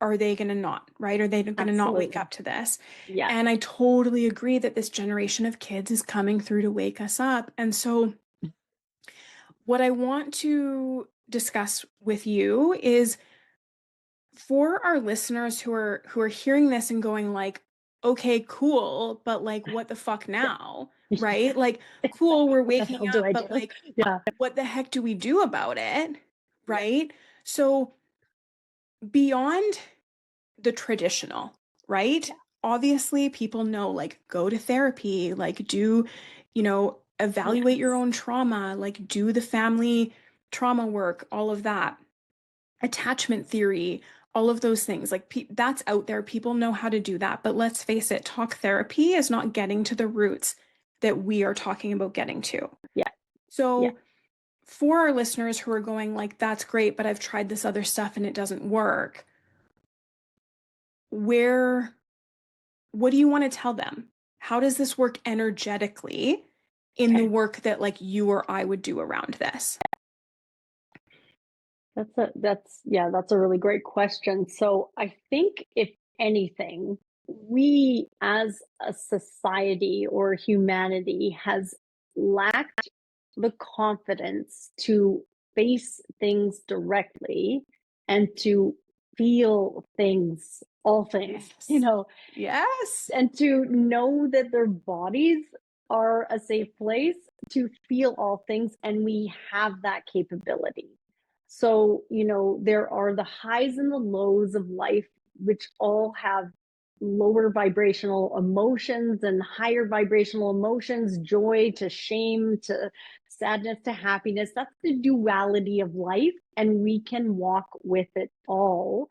are they going to not, right? Are they going to not wake Absolutely. up to this? Yeah. And I totally agree that this generation of kids is coming through to wake us up. And so what I want to discuss with you is for our listeners who are hearing this and going like, okay, cool, but like what the fuck now? Right? Like, cool, we're What the waking hell do up, I but do? like Yeah. what the heck do we do about it? Right? So beyond the traditional, right? Yeah. Obviously, people know like go to therapy, like do, evaluate your Yes. own trauma, like do the family trauma work, all of that. Attachment theory, all of those things. Like that's out there. People know how to do that. But let's face it, talk therapy is not getting to the roots that we are talking about getting to. Yeah. Yeah. So for our listeners who are going like, that's great, but I've tried this other stuff and it doesn't work, where what do you want to tell them? How does this work energetically in the Okay. work that like you or I would do around this? That's a really great question. So I think if anything, we as a society or humanity has lacked the confidence to face things directly and to feel things, all things, Yes. Yes. and to know that their bodies are a safe place to feel all things, and we have that capability. So, there are the highs and the lows of life, which all have lower vibrational emotions and higher vibrational emotions, joy to shame to sadness to happiness. That's the duality of life, and we can walk with it all.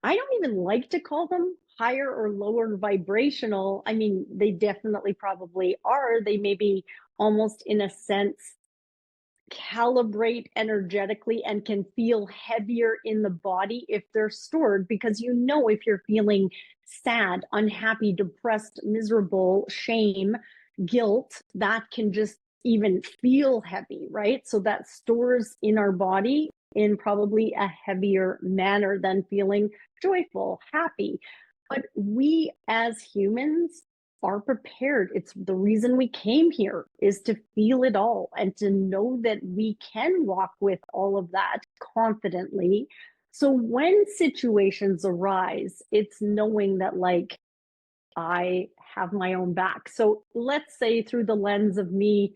I don't even like to call them higher or lower vibrational. I mean, they definitely probably are. They may be almost in a sense calibrate energetically and can feel heavier in the body if they're stored, because if you're feeling sad, unhappy, depressed, miserable, shame, guilt, that can just even feel heavy, right? So that stores in our body in probably a heavier manner than feeling joyful, happy. But we as humans are prepared. It's the reason we came here, is to feel it all and to know that we can walk with all of that confidently. So when situations arise, it's knowing that like I have my own back. So let's say through the lens of me,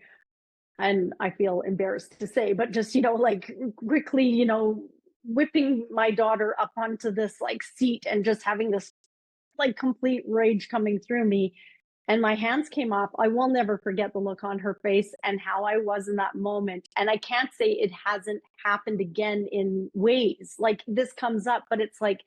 and I feel embarrassed to say, but just, like quickly, whipping my daughter up onto this like seat and just having this like complete rage coming through me, and my hands came off. I will never forget the look on her face and how I was in that moment. And I can't say it hasn't happened again in ways like this comes up, but it's like,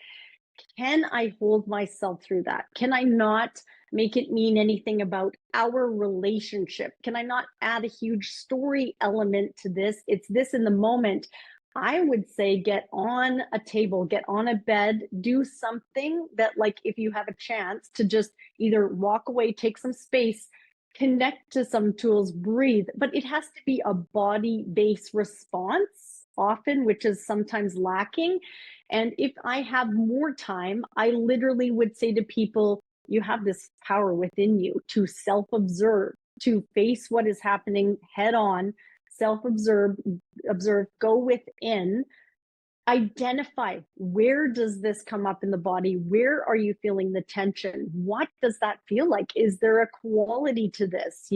can I hold myself through that? Can I not make it mean anything about our relationship? Can I not add a huge story element to this? It's this in the moment. I would say get on a table, get on a bed, do something that, like, if you have a chance to just either walk away, take some space, connect to some tools, breathe. But it has to be a body based response, often, which is sometimes lacking. And if I have more time, I literally would say to people, You have this power within you to self-observe, to face what is happening head on, self-observe, observe, go within, identify, where does this come up in the body? Where are you feeling the tension? What does that feel like? Is there a quality to this?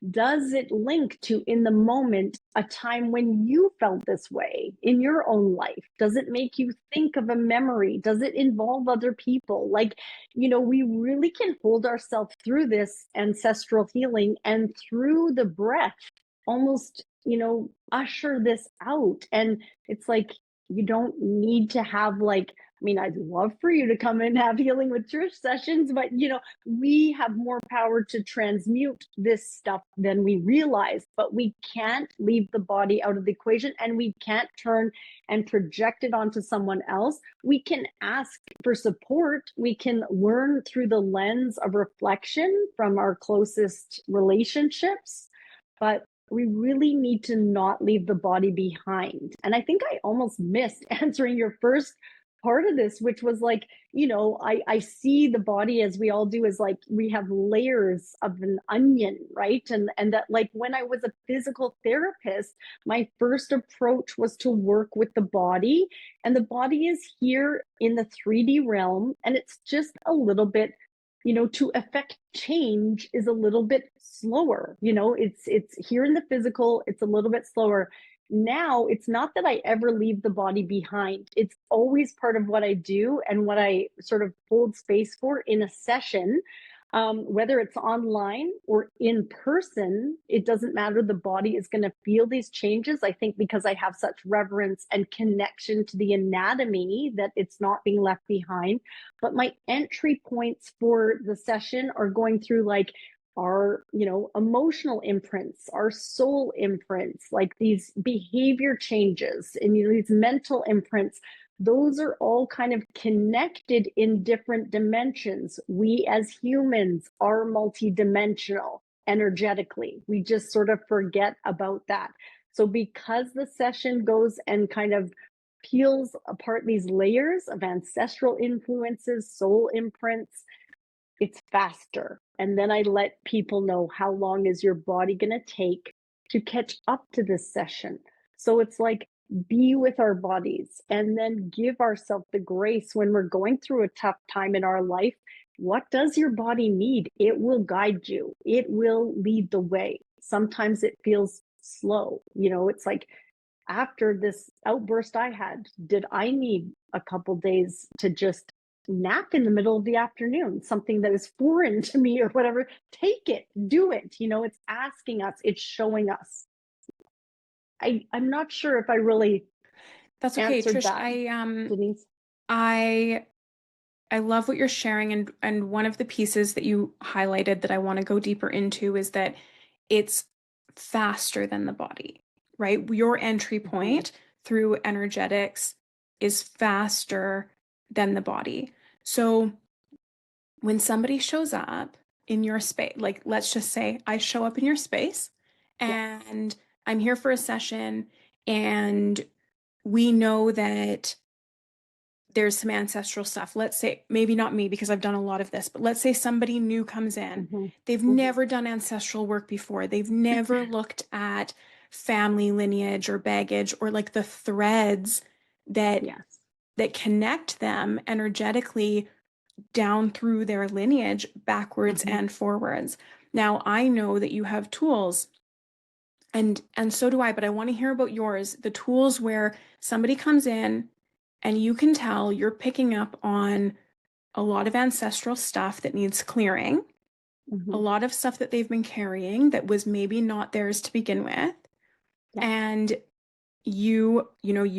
Does it link to, in the moment, a time when you felt this way in your own life? Does it make you think of a memory? Does it involve other people? We really can hold ourselves through this ancestral healing and through the breath, almost, usher this out. And it's like, you don't need to have I'd love for you to come and have healing with Trish sessions, but we have more power to transmute this stuff than we realize, but we can't leave the body out of the equation, and we can't turn and project it onto someone else. We can ask for support. We can learn through the lens of reflection from our closest relationships, but we really need to not leave the body behind. And I think I almost missed answering your first part of this, which was I see the body, as we all do, as we have layers of an onion, right? And that, when I was a physical therapist, my first approach was to work with the body. And the body is here in the 3D realm, and it's just a little bit, to affect change is a little bit slower. It's here in the physical, it's a little bit slower. Now, it's not that I ever leave the body behind. It's always part of what I do and what I sort of hold space for in a session. Whether it's online or in person, it doesn't matter. The body is going to feel these changes. I think because I have such reverence and connection to the anatomy, that it's not being left behind. But my entry points for the session are going through our emotional imprints, our soul imprints, these behavior changes, and these mental imprints. Those are all kind of connected in different dimensions. We as humans are multidimensional energetically. We just sort of forget about that. So because the session goes and kind of peels apart these layers of ancestral influences, soul imprints, it's faster. And then I let people know, how long is your body going to take to catch up to this session? So it's be with our bodies, and then give ourselves the grace when we're going through a tough time in our life. What does your body need? It will guide you. It will lead the way. Sometimes it feels slow. It's after this outburst I had, did I need a couple days to just nap in the middle of the afternoon, something that is foreign to me or whatever? Take it, do it. It's asking us, it's showing us. I'm not sure if I really That's okay, answered Trish. that, I Denise. I I love what you're sharing, and one of the pieces that you highlighted that I want to go deeper into is that it's faster than the body, right? Your entry point through energetics is faster than the body. So when somebody shows up in your space, let's just say I show up in your space Yes. and I'm here for a session, and we know that there's some ancestral stuff. Let's say, maybe not me because I've done a lot of this, but let's say somebody new comes in. They've never done ancestral work before. They've never looked at family lineage or baggage, or the threads that Yes. that connect them energetically down through their lineage, backwards and forwards. Now, I know that you have tools, and so do I, but I want to hear about yours, the tools where somebody comes in and you can tell you're picking up on a lot of ancestral stuff that needs clearing, a lot of stuff that they've been carrying that was maybe not theirs to begin with. Yeah. And you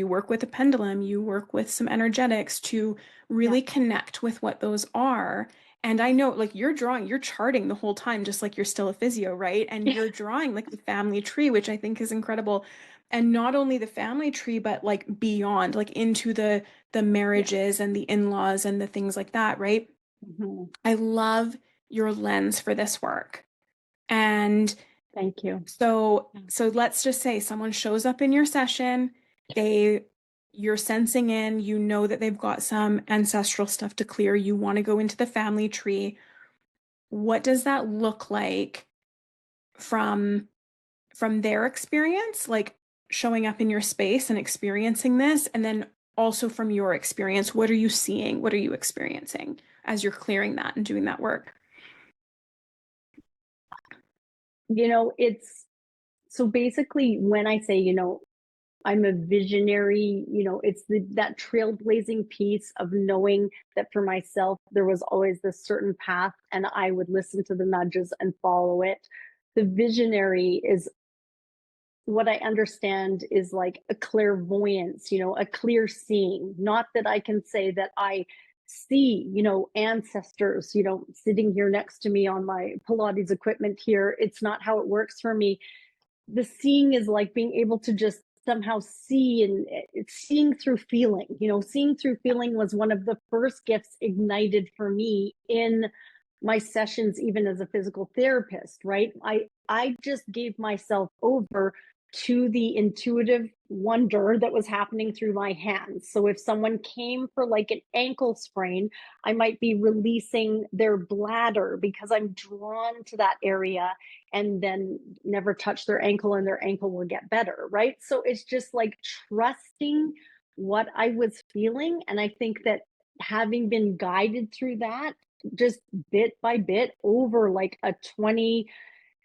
work with a pendulum, you work with some energetics to really connect with what those are. And I know, you're charting the whole time, just like you're still a physio, right? And you're drawing the family tree, which I think is incredible. And not only the family tree, but beyond, into the marriages and the in-laws and the things like that, right? I love your lens for this work. And Thank you. so let's just say someone shows up in your session, they you're sensing in, you know that they've got some ancestral stuff to clear. You want to go into the family tree. What does that look like from their experience, like showing up in your space and experiencing this, and then also from your experience, what are you seeing? What are you experiencing as you're clearing that and doing that work? It's so basically when I say, I'm a visionary, it's that trailblazing piece of knowing that for myself, there was always this certain path and I would listen to the nudges and follow it. The visionary is what I understand is like a clairvoyance, a clear seeing. Not that I can say that I see, ancestors, sitting here next to me on my Pilates equipment here. It's not how it works for me. The seeing is like being able to just somehow see, and it's seeing through feeling. Seeing through feeling was one of the first gifts ignited for me in my sessions, even as a physical therapist, right? I just gave myself over to the intuitive wonder that was happening through my hands. So if someone came for like an ankle sprain, I might be releasing their bladder because I'm drawn to that area, and then never touch their ankle and their ankle will get better, right? So it's just like trusting what I was feeling. And I think that having been guided through that just bit by bit over like a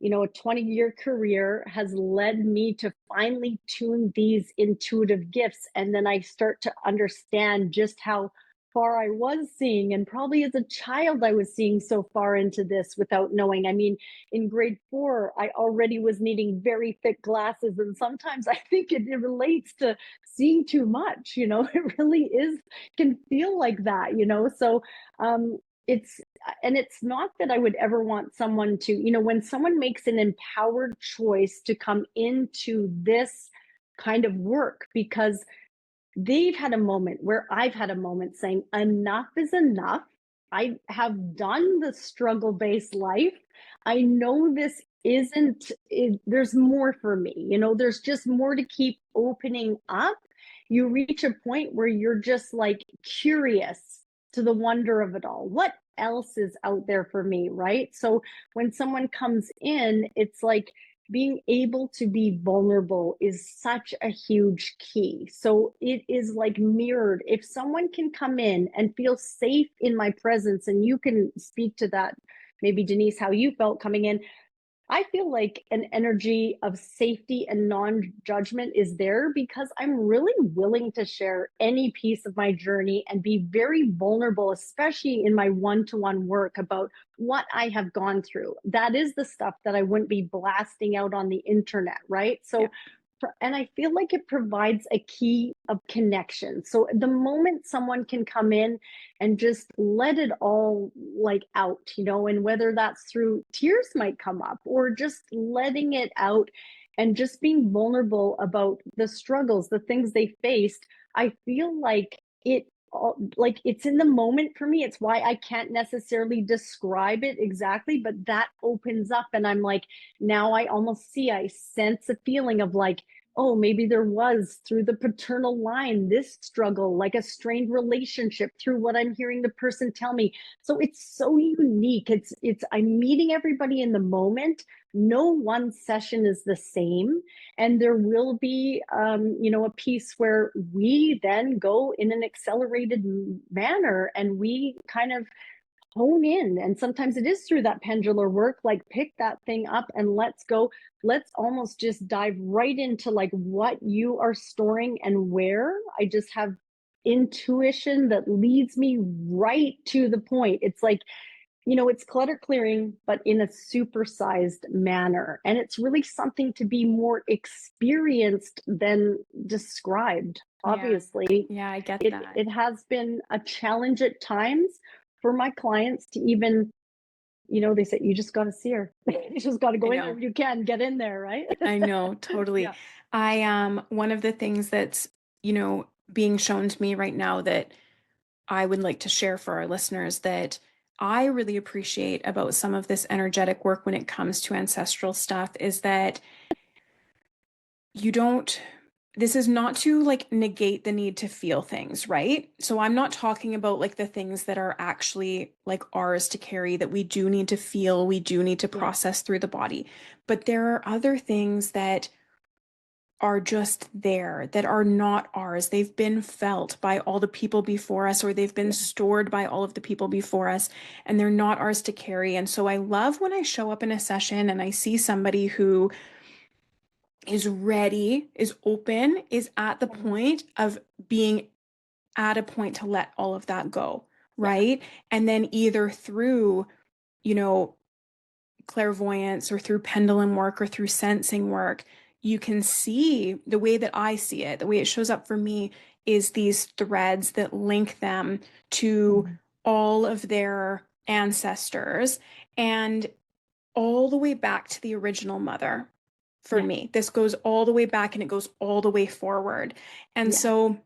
20-year career has led me to finally tune these intuitive gifts. And then I start to understand just how far I was seeing. And probably as a child, I was seeing so far into this without knowing. I mean, in grade 4, I already was needing very thick glasses. And sometimes I think it relates to seeing too much, it really is, can feel like that, So it's and it's not that I would ever want someone to, when someone makes an empowered choice to come into this kind of work because they've had a moment where I've had a moment saying, enough is enough. I have done the struggle based life. I know this isn't, there's more for me. There's just more to keep opening up. You reach a point where you're just like curious to the wonder of it all. What else is out there for me, right? So when someone comes in, it's like being able to be vulnerable is such a huge key. So it is like mirrored. If someone can come in and feel safe in my presence, and you can speak to that, maybe Denise, how you felt coming in, I feel like an energy of safety and non-judgment is there because I'm really willing to share any piece of my journey and be very vulnerable, especially in my one-to-one work about what I have gone through. That is the stuff that I wouldn't be blasting out on the internet, right? So, and I feel like it provides a key of connection. So the moment someone can come in and just let it all like out, and whether that's through tears might come up or just letting it out and just being vulnerable about the struggles, the things they faced, I feel like it's in the moment for me. It's why I can't necessarily describe it exactly, but that opens up and I'm like, now I sense a feeling of like, oh, maybe there was through the paternal line this struggle, like a strained relationship through what I'm hearing the person tell me. So it's so unique. It's I'm meeting everybody in the moment. No one session is the same, and there will be a piece where we then go in an accelerated manner and we kind of hone in, and sometimes it is through that pendular work, like pick that thing up and let's go. Let's almost just dive right into like what you are storing and where. I just have intuition that leads me right to the point. It's like, it's clutter clearing, but in a supersized manner. And it's really something to be more experienced than described. Yeah. Obviously, Yeah, I get that. it has been a challenge at times for my clients to even, they say, you just got to see her. You just got to I go in there. know. You can get in there, right? I know, totally. Yeah. I one of the things that's, being shown to me right now that I would like to share for our listeners that I really appreciate about some of this energetic work when it comes to ancestral stuff is that you don't this is not to like negate the need to feel things, right? So I'm not talking about like the things that are actually like ours to carry that we do need to feel, we do need to Yeah. process through the body. But there are other things that are just there that are not ours. They've been felt by all the people before us, or they've been Yeah. stored by all of the people before us, and they're not ours to carry. And so I love when I show up in a session and I see somebody who is ready, is open, is at the Mhm. point of being at a point to let all of that go, Yeah. right? And then either through, you know, clairvoyance or through pendulum work or through sensing work, you can see the way that I see it, the way it shows up for me is these threads that link them to Mhm. all of their ancestors and all the way back to the original mother for Yeah. me. This goes all the way back and it goes all the way forward. And Yeah. so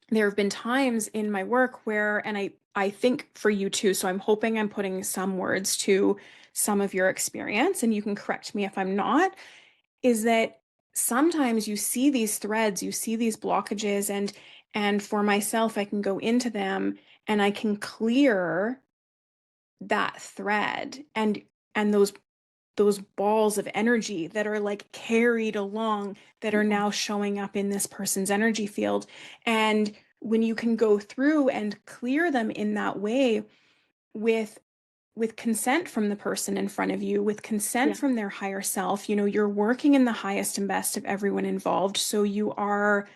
there have been times in my work where, and I think for you too, so I'm hoping I'm putting some words to some of your experience, and you can correct me if I'm not, is that sometimes you see these threads, you see these blockages, and for myself, I can go into them and I can clear that thread and those balls of energy that are like carried along that are Yeah. now showing up in this person's energy field. And when you can go through and clear them in that way with consent from the person in front of you, with consent Yeah. from their higher self, you're working in the highest and best of everyone involved. So you are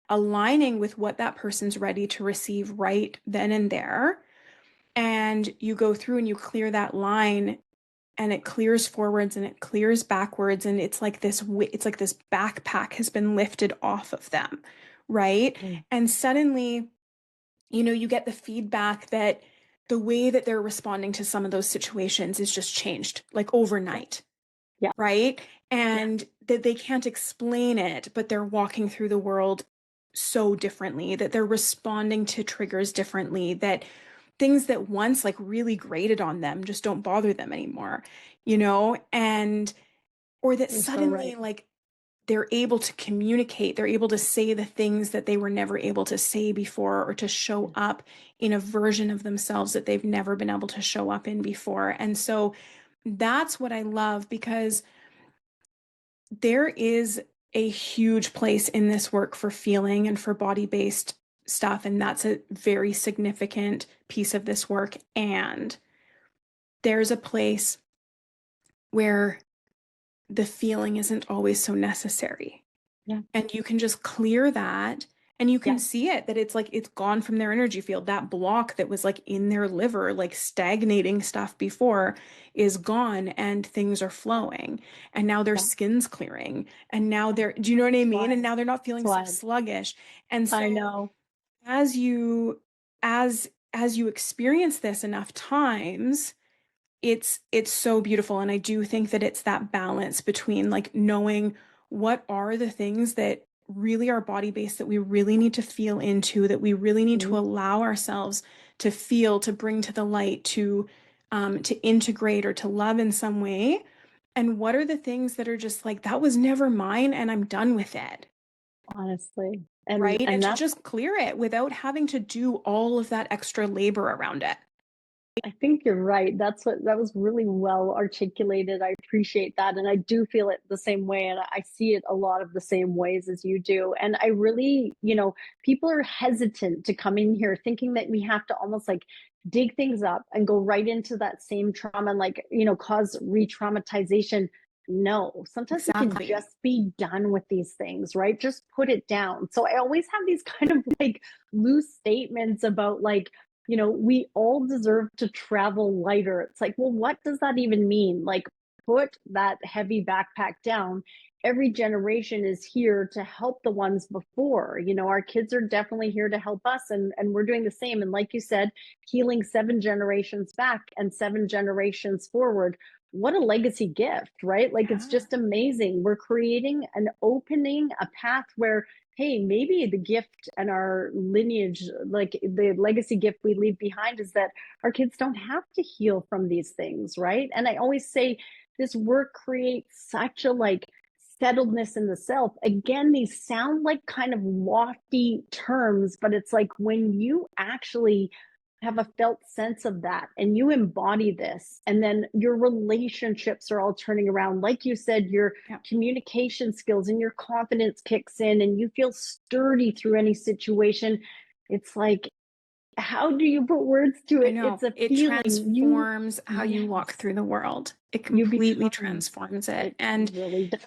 aligning with what that person's ready to receive right then and there. And you go through and you clear that line and it clears forwards and it clears backwards and it's like this backpack has been lifted off of them, right? Mm. And suddenly, you get the feedback that the way that they're responding to some of those situations is just changed like Yeah. overnight, Yeah. right? Yeah. And that they can't explain it, but they're walking through the world so differently, that they're responding to triggers differently, that things that once like really grated on them just don't bother them anymore, and or that You're so suddenly right. like they're able to communicate, they're able to say the things that they were never able to say before, or to show Yeah. up in a version of themselves that they've never been able to show up in before. And so that's what I love, because there is a huge place in this work for feeling and for body-based stuff, and that's a very significant piece of this work. And there's a place where the feeling isn't always so necessary. Yeah. And you can just clear that and you can Yeah. see it that it's like it's gone from their energy field. That block that was like in their liver, like stagnating stuff before, is gone and things are flowing. And now their Yeah. skin's clearing. And now Yeah. do you know what I It's mean? And wild. now they're not It's feeling so wild. sluggish. And I so know. as you as you experience this enough times, it's so beautiful. And I do think that it's that balance between like knowing what are the things that really are body based, that we really need to feel into, that we really need to Mhm. allow ourselves to feel, to bring to the light, to integrate or to love in some way, and what are the things that are just like that was never mine and I'm done with it, Honestly. right? And And to that's just clear it without having to do all of that extra labor around it. I think you're right. That was really well articulated. I appreciate that. And I do feel it the same way. And I see it a lot of the same ways as you do. And I really, people are hesitant to come in here thinking that we have to almost like dig things up and go right into that same trauma and like, cause re traumatization. No, sometimes we can Exactly. just be done with these things, right? Just put it down. So I always have these kind of like loose statements about like, we all deserve to travel lighter. It's like, well, what does that even mean? Like, put that heavy backpack down. Every generation is here to help the ones before. Our kids are definitely here to help us, and we're doing the same. And like you said, healing 7 generations back and 7 generations forward. What a legacy gift, right? Like, it's Yeah. just amazing. We're creating an opening, a path where hey, maybe the gift and our lineage, like the legacy gift we leave behind is that our kids don't have to heal from these things, right? And I always say this work creates such a like settledness in the self. Again, these sound like kind of lofty terms, but it's like when you actually have a felt sense of that and you embody this, and then your relationships are all turning around. Like you said, your Yeah. communication skills and your confidence kicks in and you feel sturdy through any situation. It's like, how do you put words to I it? know It's a it feeling. You, transforms how you walk yes, through the world. It you completely become. transforms it. It And, really does.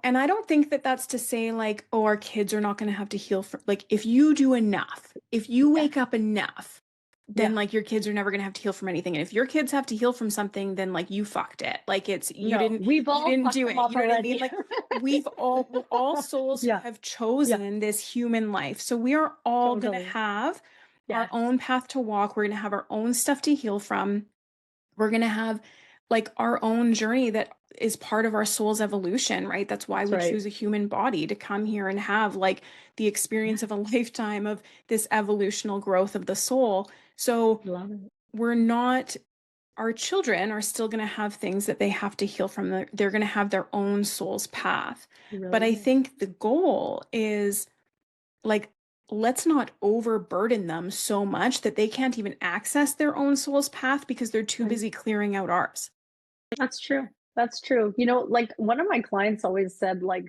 and I don't think that that's to say like, oh, our kids are not going to have to heal for, like, if you do enough, if you Yeah. wake up enough, then Yeah. like your kids are never going to have to heal from anything. And if your kids have to heal from something, then like you fucked it. Like it's, No, we've you all didn't fucked do them it. up You know what I mean? already. Like we're all souls who Yeah. have Yeah. chosen this human life. So we are all going to Totally. have our Yes. own path to walk. We're going to have our own stuff to heal from. We're going to have like our own journey that is part of our soul's evolution, right? That's why That's we right. choose a human body to come here and have like the experience Yeah. of a lifetime of this evolutional growth of the soul. So Love it. we're not, our children are still going to have things that they have to heal from. They're going to have their own soul's path. You But really I do. think the goal is like, let's not overburden them so much that they can't even access their own soul's path because they're too Right. busy clearing out ours. That's true. That's true. Like one of my clients always said, like,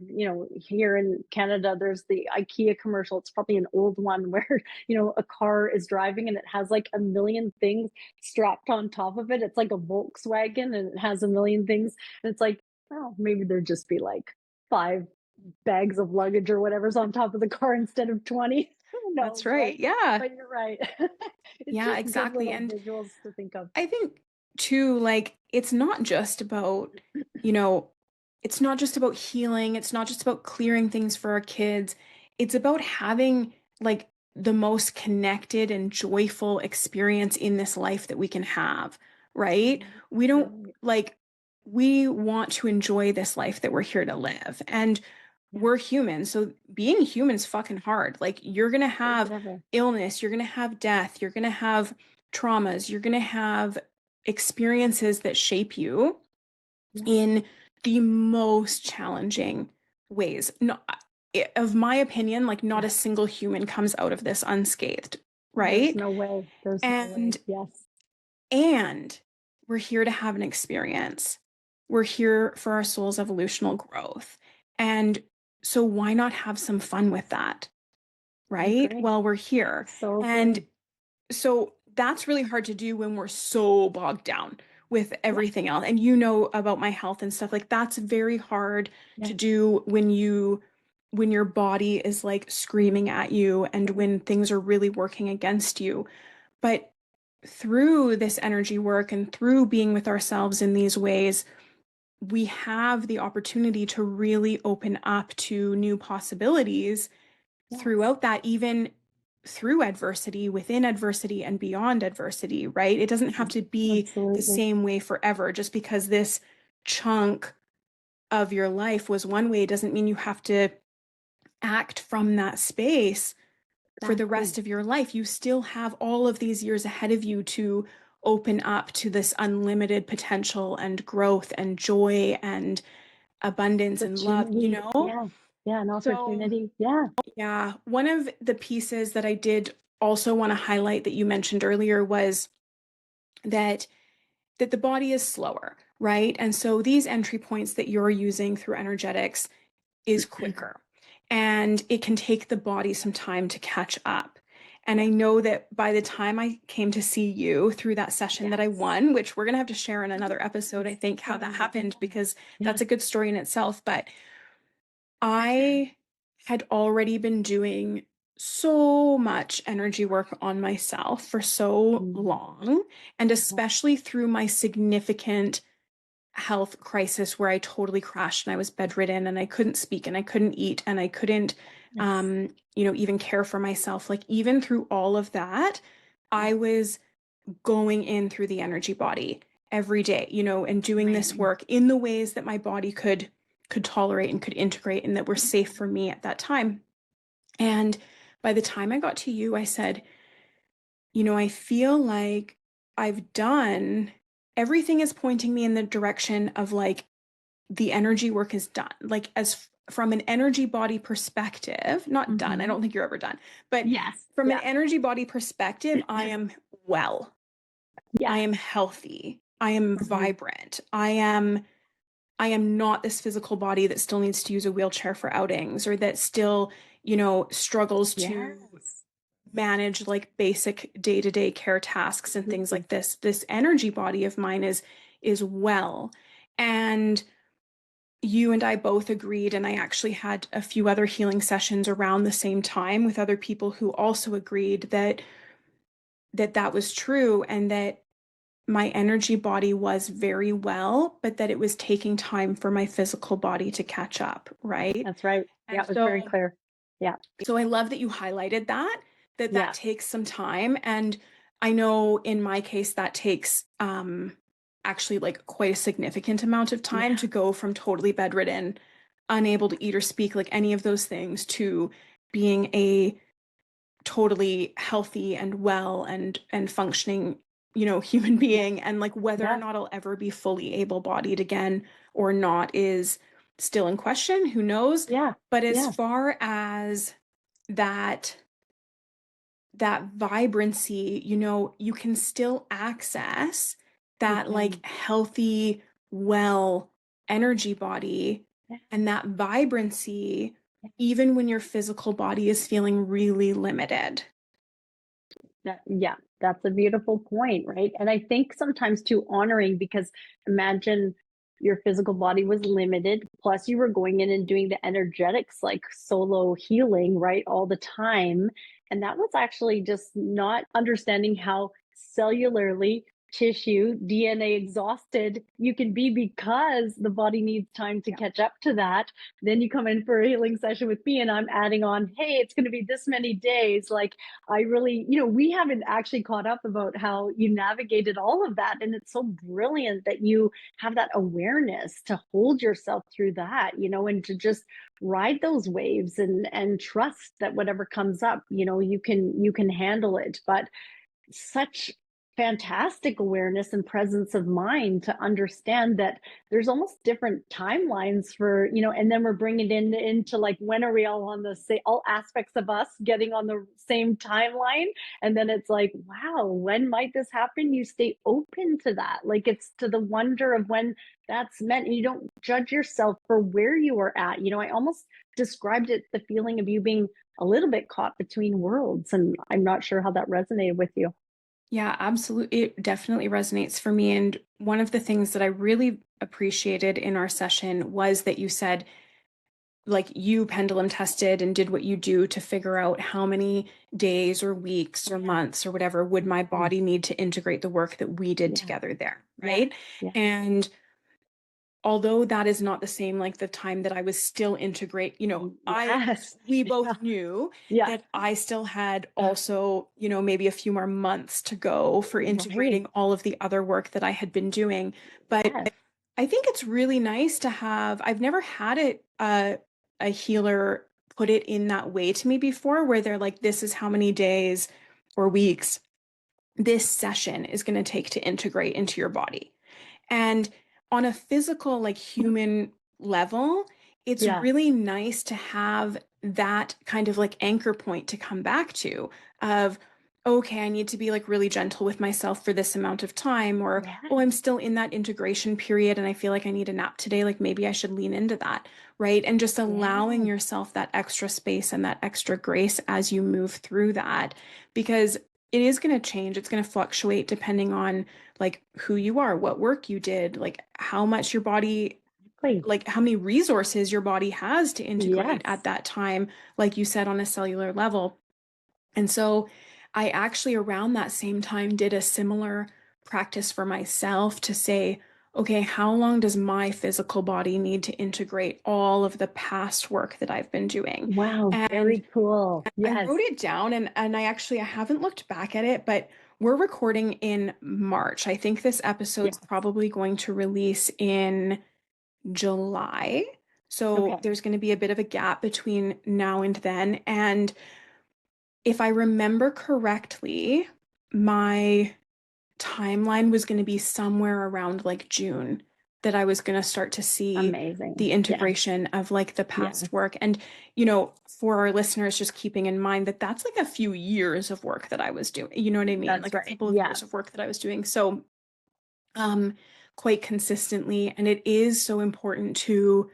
here in Canada, there's the IKEA commercial. It's probably an old one where, a car is driving and it has like a million things strapped on top of it. It's like a Volkswagen and it has a million things. And it's like, oh, maybe there'd just be like 5 bags of luggage or whatever's on top of the car instead of 20. Who That's knows, right. right? Yeah. But you're right. It's Yeah, just good exactly. little And visuals to think of. I think too, like, it's not just about, you know, it's not just about healing. It's not just about clearing things for our kids. It's about having like the most connected and joyful experience in this life that we can have, right? Right. We don't Right. like, we want to enjoy this life that we're here to live. And Yeah. we're human. So being human's fucking hard. Like, you're going to Is it have ever? illness, you're going to have death, you're going to have traumas, you're going to have experiences that shape you Yeah. in the most challenging ways. No, of my opinion, like not a Yes. single human comes out of this unscathed, There's right? no way. There's no way. And Yes. and we're here to have an experience. We're here for our soul's evolutional growth. And so why not have some fun with that, I right? agree. While we're I here. so And agree. so that's really hard to do when we're so bogged down with Yeah. everything else. And you know about my health and stuff. Like that's very hard to Yes. do when your body is like screaming at you and Right. when things are really working against you. But through this energy work and through being with ourselves in these ways, we have the opportunity to really open up to new possibilities Yes. throughout that, even through adversity, within adversity, and beyond adversity, right? It doesn't have to be the Absolutely. same way forever. Just because this chunk of your life was one way doesn't mean you have to act from that space for the Exactly. rest of your life. You still have all of these years ahead of you to open up to this unlimited potential and growth and joy and abundance and love, you Opportunity. know? Yeah. Yeah. An So, opportunity. Yeah. yeah, one of the pieces that I did also want to highlight that you mentioned earlier was that the body is slower, right? And so these entry points that you're using through energetics is quicker. And it can take the body some time to catch up. And I Yeah. know that by the time I came to see you through that session that I Yes. won, which we're going to have to share in another episode, I think, how that Totally. happened, because Yeah. that's a good story in itself. But I had already been doing so much energy work on myself for so Mm. long, and Yeah. especially through my significant health crisis where I totally crashed and I was bedridden and I couldn't speak and I couldn't eat and I couldn't, Yes. even care for myself. Like, even through all of that, Yeah. I was going in through the energy body every day, and doing this Amazing. work in the ways that my body could tolerate and could integrate and that were safe for me at that time. And by the time I got to you, I said, I feel like I've done everything is pointing me in the direction of like the energy work is done. Like as from an energy body perspective, not done. I Hmm. don't think you're ever done, but Yes. from an Yeah. energy body perspective, I am well. I Yes. am healthy. I am Hmm. vibrant. I am not this physical body that still needs to use a wheelchair for outings or that still, struggles to Yes. manage like basic day-to-day care tasks and things Mhm. like this. This energy body of mine is well. And you and I both agreed, and I actually had a few other healing sessions around the same time with other people who also agreed that was true and that my energy body was very well, but that it was taking time for my physical body to catch up, right? That's right. Yeah, And it was very so clear. Yeah. so I love that you highlighted that Yeah. takes some time. And I know in my case that takes actually like quite a significant amount of time Yeah. to go from totally bedridden, unable to eat or speak, like any of those things, to being a totally healthy and well and functioning, human Yeah. being. And like whether or Yes. not I'll ever be fully able-bodied again or not is still in question. Who knows? Yeah. But as Yes. far as that that vibrancy, you can still access You that can. like healthy, well energy body Yeah. and that vibrancy, even when your physical body is feeling really limited. Yeah, that's a beautiful point, right? And I think sometimes too honoring because imagine your physical body was limited, plus you were going in and doing the energetics like solo healing, right, all the time. And that was actually just not understanding how cellularly tissue, DNA exhausted you can be because the body needs time to Yeah. catch up to that. Then you come in for a healing session with me, and I'm adding on, hey, it's going to be this many days. Like, I really, we haven't actually caught up about how you navigated all of that. And it's so brilliant that you have that awareness to hold yourself through that, and to just ride those waves and trust that whatever comes up, you can handle it. But such fantastic awareness and presence of mind to understand that there's almost different timelines for, and then we're bringing it into like, when are we all on the same, all aspects of us getting on the same timeline? And then it's like, wow, when might this happen? You stay open to that, like it's to the wonder of when that's meant, and you don't judge yourself for where you are at. I almost described it, the feeling of you being a little bit caught between worlds, and I'm not sure how that resonated with you. Yeah, absolutely. It definitely resonates for me. And one of the things that I really appreciated in our session was that you said, like, you pendulum tested and did what you do to figure out how many days or weeks or Yeah. months or whatever would my Mm. body need to integrate the work that we did Yeah. together there, Yeah. right? Yeah. And although that is not the same like the time that I was still integrate, I Yes. we Yeah. both knew Yeah. that I still had also, maybe a few more months to go for Right. integrating all of the other work that I had been doing. But Yes. I think it's really nice to have, I've never had it a healer put it in that way to me before, where they're like, this is how many days or weeks this session is going to take to integrate into your body. And on a physical, like human level, it's Yeah. really nice to have that kind of like anchor point to come back to of, okay, I need to be like really gentle with myself for this amount of time, or, oh, I'm Yes. still in that integration period and I feel like I need a nap today. Like maybe I should lean into that, right? And just allowing Yes. yourself that extra space and that extra grace as you move through that, because it is going to change. It's going to fluctuate depending on like who you are, what work you did, like how much your body, Exactly. like how many resources your body has to integrate at Yes. that time, like you said, on a cellular level. And so I actually around that same time did a similar practice for myself to say, okay, how long does my physical body need to integrate all of the past work that I've been doing? Wow. And Very cool. I Yes. wrote it down and I haven't looked back at it, but we're recording in March. I think this episode's Yes. probably going to release in July. So Okay. there's going to be a bit of a gap between now and then. And if I remember correctly, my timeline was going to be somewhere around like June that I was going to start to see Amazing. the Yes. integration of like the past Yes. work. And, for our listeners, just keeping in mind that that's like a few years of work that I was doing. You know what I mean? That's Like a right. couple of years Yes. of work that I was doing. So, um, quite consistently. And it is so important to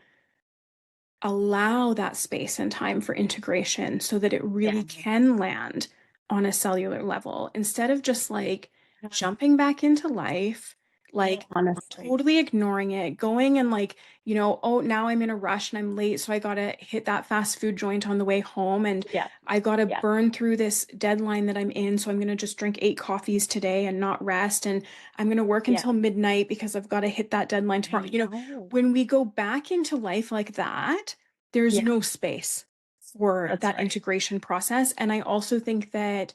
allow that space and time for integration so that it really Yes. can land on a cellular level instead of just like jumping back into life, like Honestly. totally ignoring it, going and like, oh, now I'm in a rush and I'm late. So I got to hit that fast food joint on the way home and Yeah. I got to Yeah. burn through this deadline that I'm in. So I'm going to just drink 8 coffees today and not rest. And I'm going to work Yeah. until midnight because I've got to hit that deadline tomorrow. I know. When we go back into life like that, there's Yeah. no space for That's that right. integration process. And I also think that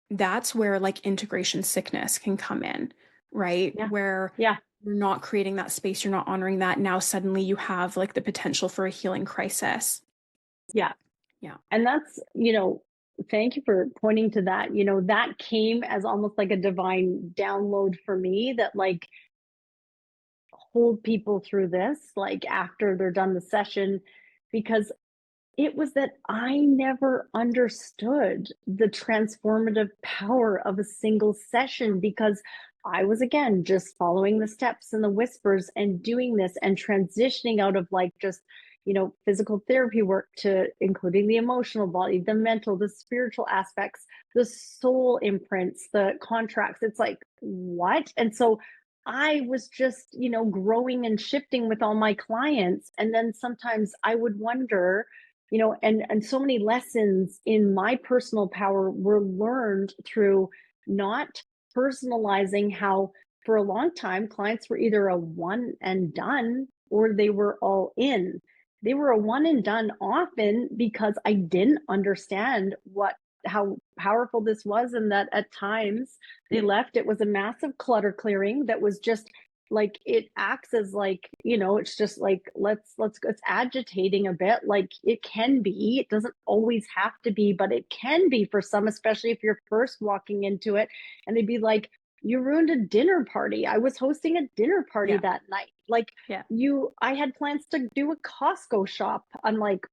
that's where like integration sickness can come in, right? Yeah. Where Yeah. you're not creating that space, you're not honoring that. Now suddenly you have like the potential for a healing crisis. Yeah. Yeah. And that's, thank you for pointing to that. That came as almost like a divine download for me that like hold people through this, like after they're done the session, because it was that I never understood the transformative power of a single session because I was, again, just following the steps and the whispers and doing this and transitioning out of like just, physical therapy work to including the emotional body, the mental, the spiritual aspects, the soul imprints, the contracts. It's like, what? And so I was just, growing and shifting with all my clients. And then sometimes I would wonder, and so many lessons in my personal power were learned through not personalizing how for a long time clients were either a one and done or they were all in. They were a one and done often because I didn't understand what how powerful this was, and that at times they left, it was a massive clutter clearing that was just like it acts as like, it's just like let's it's agitating a bit. Like it can be, it doesn't always have to be, but it can be for some, especially if you're first walking into it. And they'd be like, you ruined a dinner party. I was hosting a dinner party Yeah. that night. Like Yeah. I had plans to do a Costco shop. I'm like,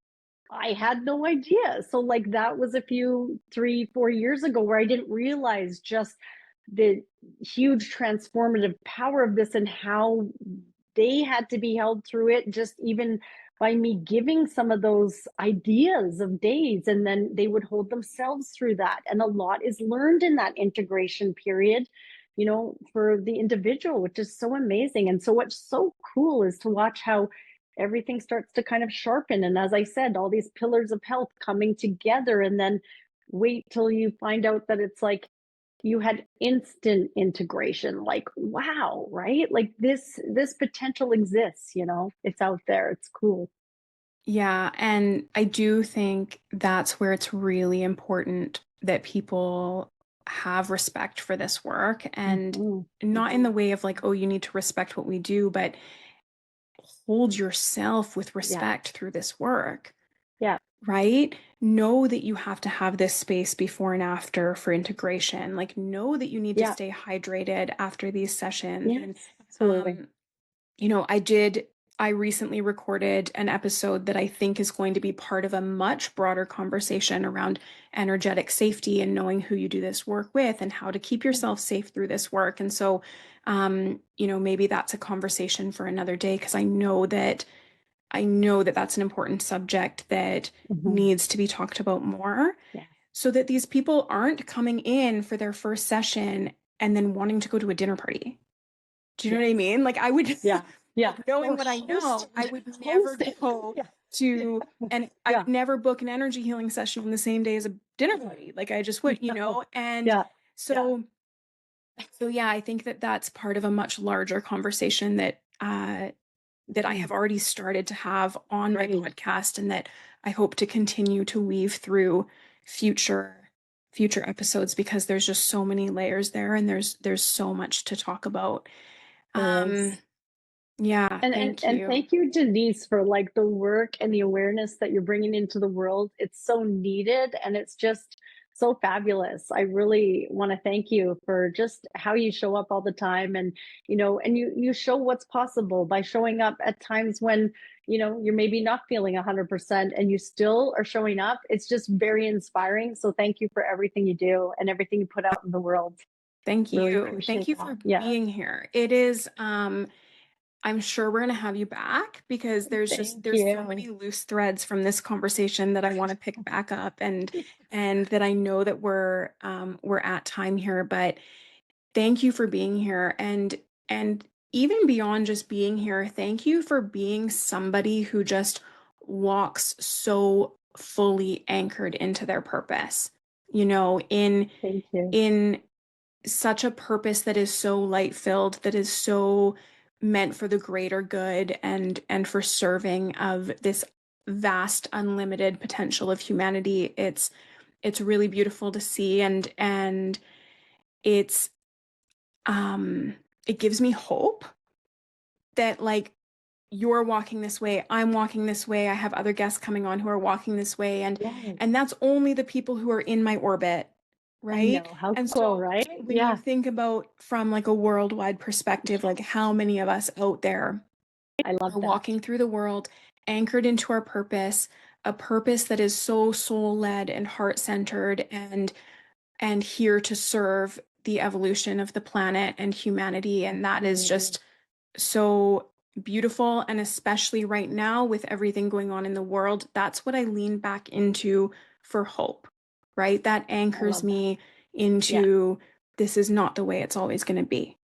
I had no idea. So like that was a few 3 4 years ago where I didn't realize just the huge transformative power of this and how they had to be held through it, just even by me giving some of those ideas of days, and then they would hold themselves through that. And a lot is learned in that integration period, for the individual, which is so amazing. And so what's so cool is to watch how everything starts to kind of sharpen. And as I said, all these pillars of health coming together, and then wait till you find out that it's like you had instant integration. Like, wow, right? Like this potential exists, it's out there. It's cool. Yeah. And I do think that's where it's really important that people have respect for this work and Mm-hmm. not in the way of like, oh, you need to respect what we do, but hold yourself with Yeah. respect through this work, Yeah. right? Know that you have to have this space before and after for integration. Like, know that you need to Yeah. stay hydrated after these sessions. And, Yes, absolutely. um, I recently recorded an episode that I think is going to be part of a much broader conversation around energetic safety and knowing who you do this work with and how to keep yourself safe through this work. And so, maybe that's a conversation for another day because I know that that's an important subject that Mm-hmm. needs to be talked about more Yeah. so that these people aren't coming in for their first session and then wanting to go to a dinner party. Do you know what I Yes. mean? Like I would Yeah. Yeah. like knowing Or what I know, I would never host it. go Yeah. to and I Yeah. would never book an energy healing session on the same day as a dinner party. Like I just would, No. And Yeah. so yeah, I think that that's part of a much larger conversation that I Mm. have already started to have on my Great. podcast and that I hope to continue to weave through future episodes because there's just so many layers there and there's so much to talk about. There Um, is. yeah, And thank and you. thank you, Denise, for like the work and the awareness that you're bringing into the world. It's so needed, and it's just so fabulous. I really want to thank you for just how you show up all the time, and and you show what's possible by showing up at times when you're maybe not feeling 100% and you still are showing up. It's just very inspiring. So thank you for everything you do and everything you put out in the world. Thank Really you. Thank appreciate you that. for Yeah. being here. It is, I'm sure we're going to have you back because Thank there's so you. many loose threads from this conversation that I want to pick back up, and that I know that we're at time here, but thank you for being here, and even beyond just being here, thank you for being somebody who just walks so fully anchored into their purpose. You know, Thank you. in such a purpose that is so light filled, that is so meant for the greater good, and for serving of this vast unlimited potential of humanity. It's really beautiful to see, and it's um it gives me hope that, like, you're walking this way, I'm walking this way, I have other guests coming on who are walking this way, Yes. and that's only the people who are in my orbit, I right? know. How And cool, so right? when you Yeah. think about from like a worldwide perspective, like how many of us out there I love are that. walking through the world anchored into our purpose, a purpose that is so soul-led and heart-centered, and here to serve the evolution of the planet and humanity. And that is Absolutely. just so beautiful. And especially right now with everything going on in the world, that's what I lean back into for hope, right? That I anchors love that. me Yeah, into this is not the way it's always going to be,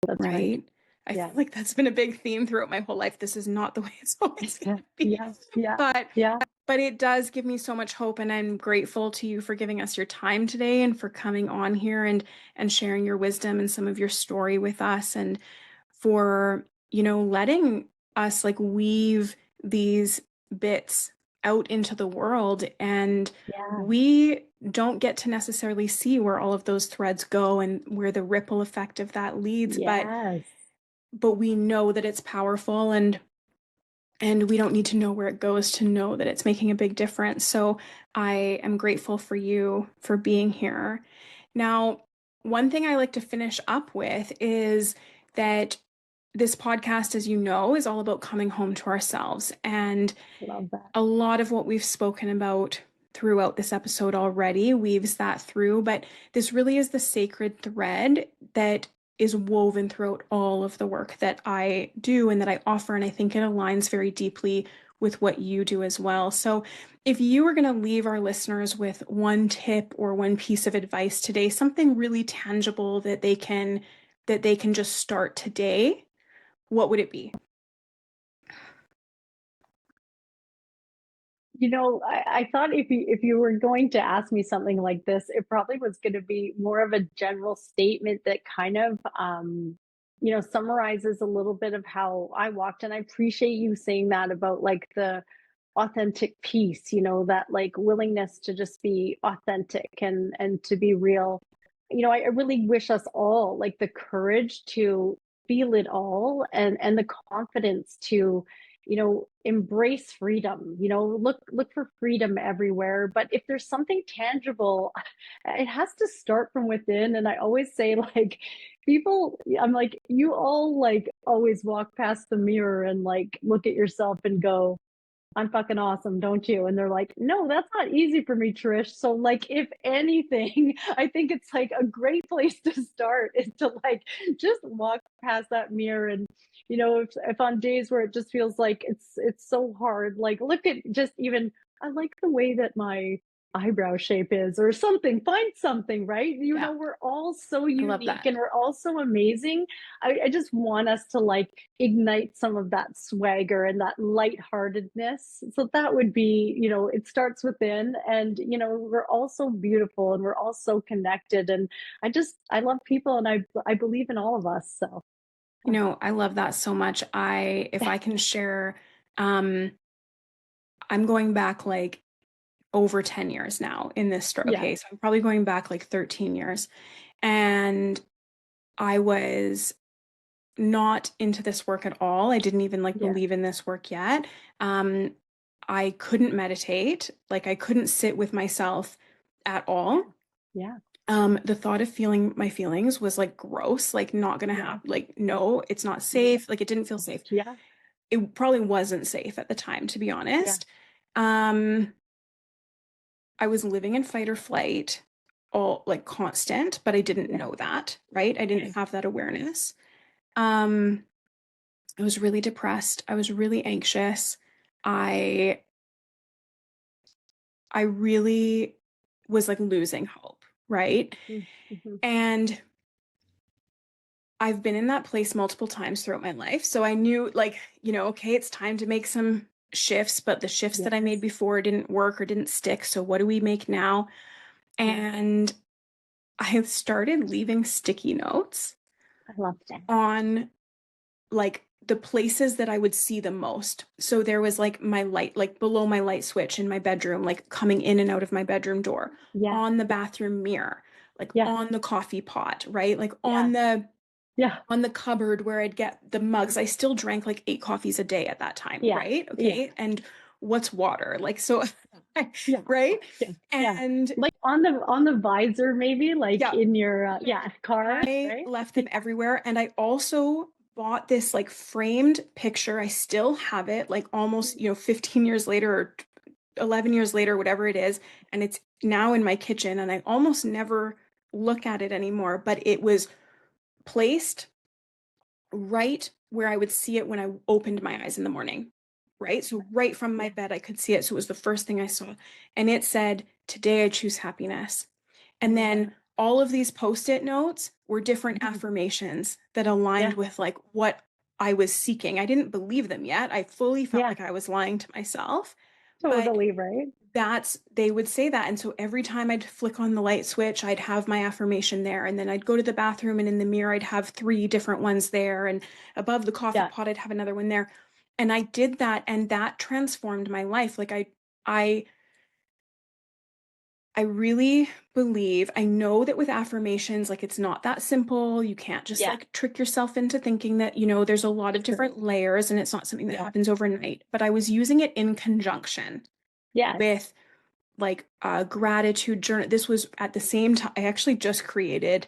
that's right. right? I Yeah. feel like that's been a big theme throughout my whole life. This is not the way it's always going Yeah. to be. Yeah. Yeah. But Yeah. but it does give me so much hope, and I'm grateful to you for giving us your time today and for coming on here and sharing your wisdom and some of your story with us, and for, letting us like weave these bits out into the world. And Yeah. we don't get to necessarily see where all of those threads go and where the ripple effect of that leads, Yes. but we know that it's powerful, and we don't need to know where it goes to know that it's making a big difference. So I am grateful for you for being here. Now, one thing I like to finish up with is that this podcast, as you know, is all about coming home to ourselves. And Love that. a lot of what we've spoken about throughout this episode already weaves that through, but this really is the sacred thread that is woven throughout all of the work that I do and that I offer. And I think it aligns very deeply with what you do as well. So, if you were going to leave our listeners with one tip or one piece of advice today, something really tangible that they can just start today, what would it be? I thought if you were going to ask me something like this, it probably was going to be more of a general statement that kind of summarizes a little bit of how I walked. And I appreciate you saying that about like the authentic piece, that like willingness to just be authentic and to be real. I really wish us all like the courage to feel it all, and the confidence to embrace freedom. Look for freedom everywhere, but if there's something tangible, it has to start from within. And I always say, like, people, I'm like, you all like always walk past the mirror and like look at yourself and go, I'm fucking awesome, don't you? And they're like, no, that's not easy for me, Trish. So, like, if anything, I think it's like a great place to start is to like just walk past that mirror. And if on days where it just feels like it's so hard, like look at just even, I like the way that my eyebrow shape is or something. Find something, right? Yeah, We're all so I love unique that. and we're all so amazing. I just want us to like ignite some of that swagger and that lightheartedness. So that would be, it starts within. And we're all so beautiful and we're all so connected. And I love people, and I believe in all of us. So I love that so much. If I can share, um, I'm going back like over 10 years now in this story. yeah, Okay, so I'm probably going back like 13 years. And I was not into this work at all. I didn't even like yeah, believe in this work yet. Um, I couldn't meditate. Like I couldn't sit with myself at Yeah. all. Yeah. The thought of feeling my feelings was like gross, like not gonna Yeah. have, like, no, it's not safe. Like it didn't feel safe. Yeah. It probably wasn't safe at the time, to be Yeah. honest. Um, I was living in fight or flight, all like constant, but I didn't Yeah. know that, right? I didn't have that awareness. Um, I was really depressed. I was really anxious. I I really was like losing hope, right? Mm-hmm. And I've been in that place multiple times throughout my life. So I knew, like, okay, it's time to make some shifts, but the shifts that I made Yes. before didn't work or didn't stick. So what do we make now? Yeah. And I started leaving sticky notes I love that. on like the places that I would see the most. So there was like my light, like below my light switch in my bedroom, like coming in and out of my bedroom door, Yeah. on the bathroom mirror, like Yeah. on the coffee pot, right? Like Yeah. Yeah. on the cupboard where I'd get the mugs. I still drank like 8 coffees a day at that time, Yeah. right? Yeah. Okay. And what's water? Like, so, Yeah. right? Yeah. Yeah. And Like on the visor, maybe like yeah, in your car, I right? left them everywhere. And I also bought this like framed picture. I still have it, like almost, 15 years later or 11 years later, whatever it is. And it's now in my kitchen. And I almost never look at it anymore, but it was placed right where I would see it when I opened my eyes in the morning, right? So, right from my Yeah. bed, I could see it. So, it was the first thing I saw. And it said, "Today I choose happiness." I And love then that. all of these post-it notes were different Mhm. affirmations that aligned Yeah. with like what I was seeking. I didn't believe them yet. I fully felt Yeah. like I was lying to myself, but Totally right. they would say that. And so every time I'd flick on the light switch, I'd have my affirmation there. And then I'd go to the bathroom and in the mirror, I'd have three different ones there. And above the coffee Yeah. pot, I'd have another one there. And I did that, and that transformed my life. Like I I really believe, I know that with affirmations, like it's not that simple. You can't just Yeah. like trick yourself into thinking that, there's a lot of True. different layers and it's not something that Yeah. happens overnight. But I was using it in conjunction Yes. with like a gratitude journal. This was at the same time, I actually just created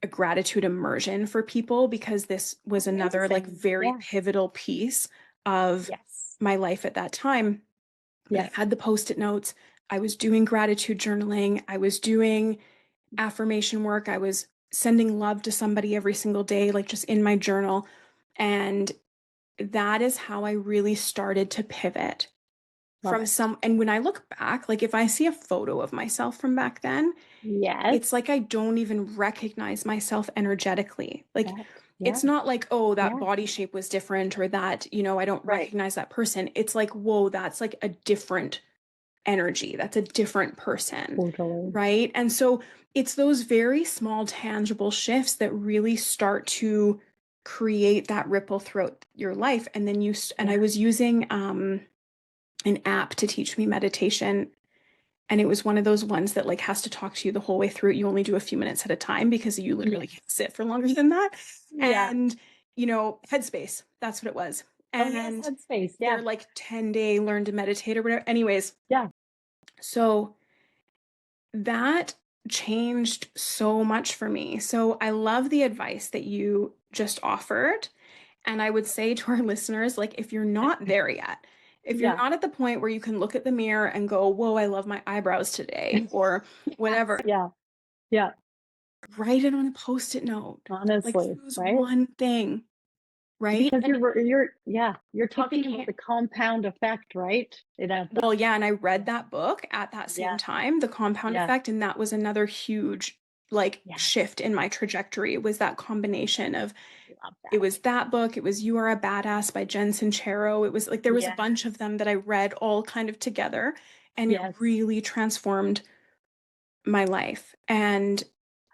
a gratitude immersion for people because this was another like Amazing. very Yeah. pivotal piece of Yes. my life at that time. But I Yes. had the post-it notes. I was doing gratitude journaling. I was doing affirmation work. I was sending love to somebody every single day, like just in my journal. And that is how I really started to pivot Love from it. and when I look back, like if I see a photo of myself from back then, it's Yes. like I don't even recognize myself energetically. Like That. Yeah. it's not like, oh, that Yeah. body shape was different or that, I don't Right. recognize that person. It's like, whoa, that's like a different energy. That's a different person, Totally. right? And so it's those very small, tangible shifts that really start to create that ripple throughout your life. And then and I Yeah. was using an app to teach me meditation. And it was one of those ones that like has to talk to you the whole way through. You only do a few minutes at a time because you literally Yes. can't sit for longer than that. Yeah. And, Headspace, that's what it was. Oh yes, And headspace. they're Yeah. like 10-day learn to meditate or whatever. Anyways, Yeah. so that changed so much for me. So I love the advice that you just offered. And I would say to our listeners, like, if you're not there yet, if you're Yeah. not at the point where you can look at the mirror and go, whoa, I love my eyebrows today, or whatever, Yes. Yeah. Yeah. write it on a post-it note. Like, Honestly, choose right? one thing, right? Because And you're it talking about became, the compound effect, right? It adds up. well, yeah, and I read that book at that same Yeah. time, The Compound Yeah. Effect, and that was another huge like Yes. shift in my trajectory. It was that combination of, Love it that. was that book, it was You Are a Badass by Jen Sincero. It was like there was a Yeah. bunch of them that I read all kind of together, and it Yes. really transformed my life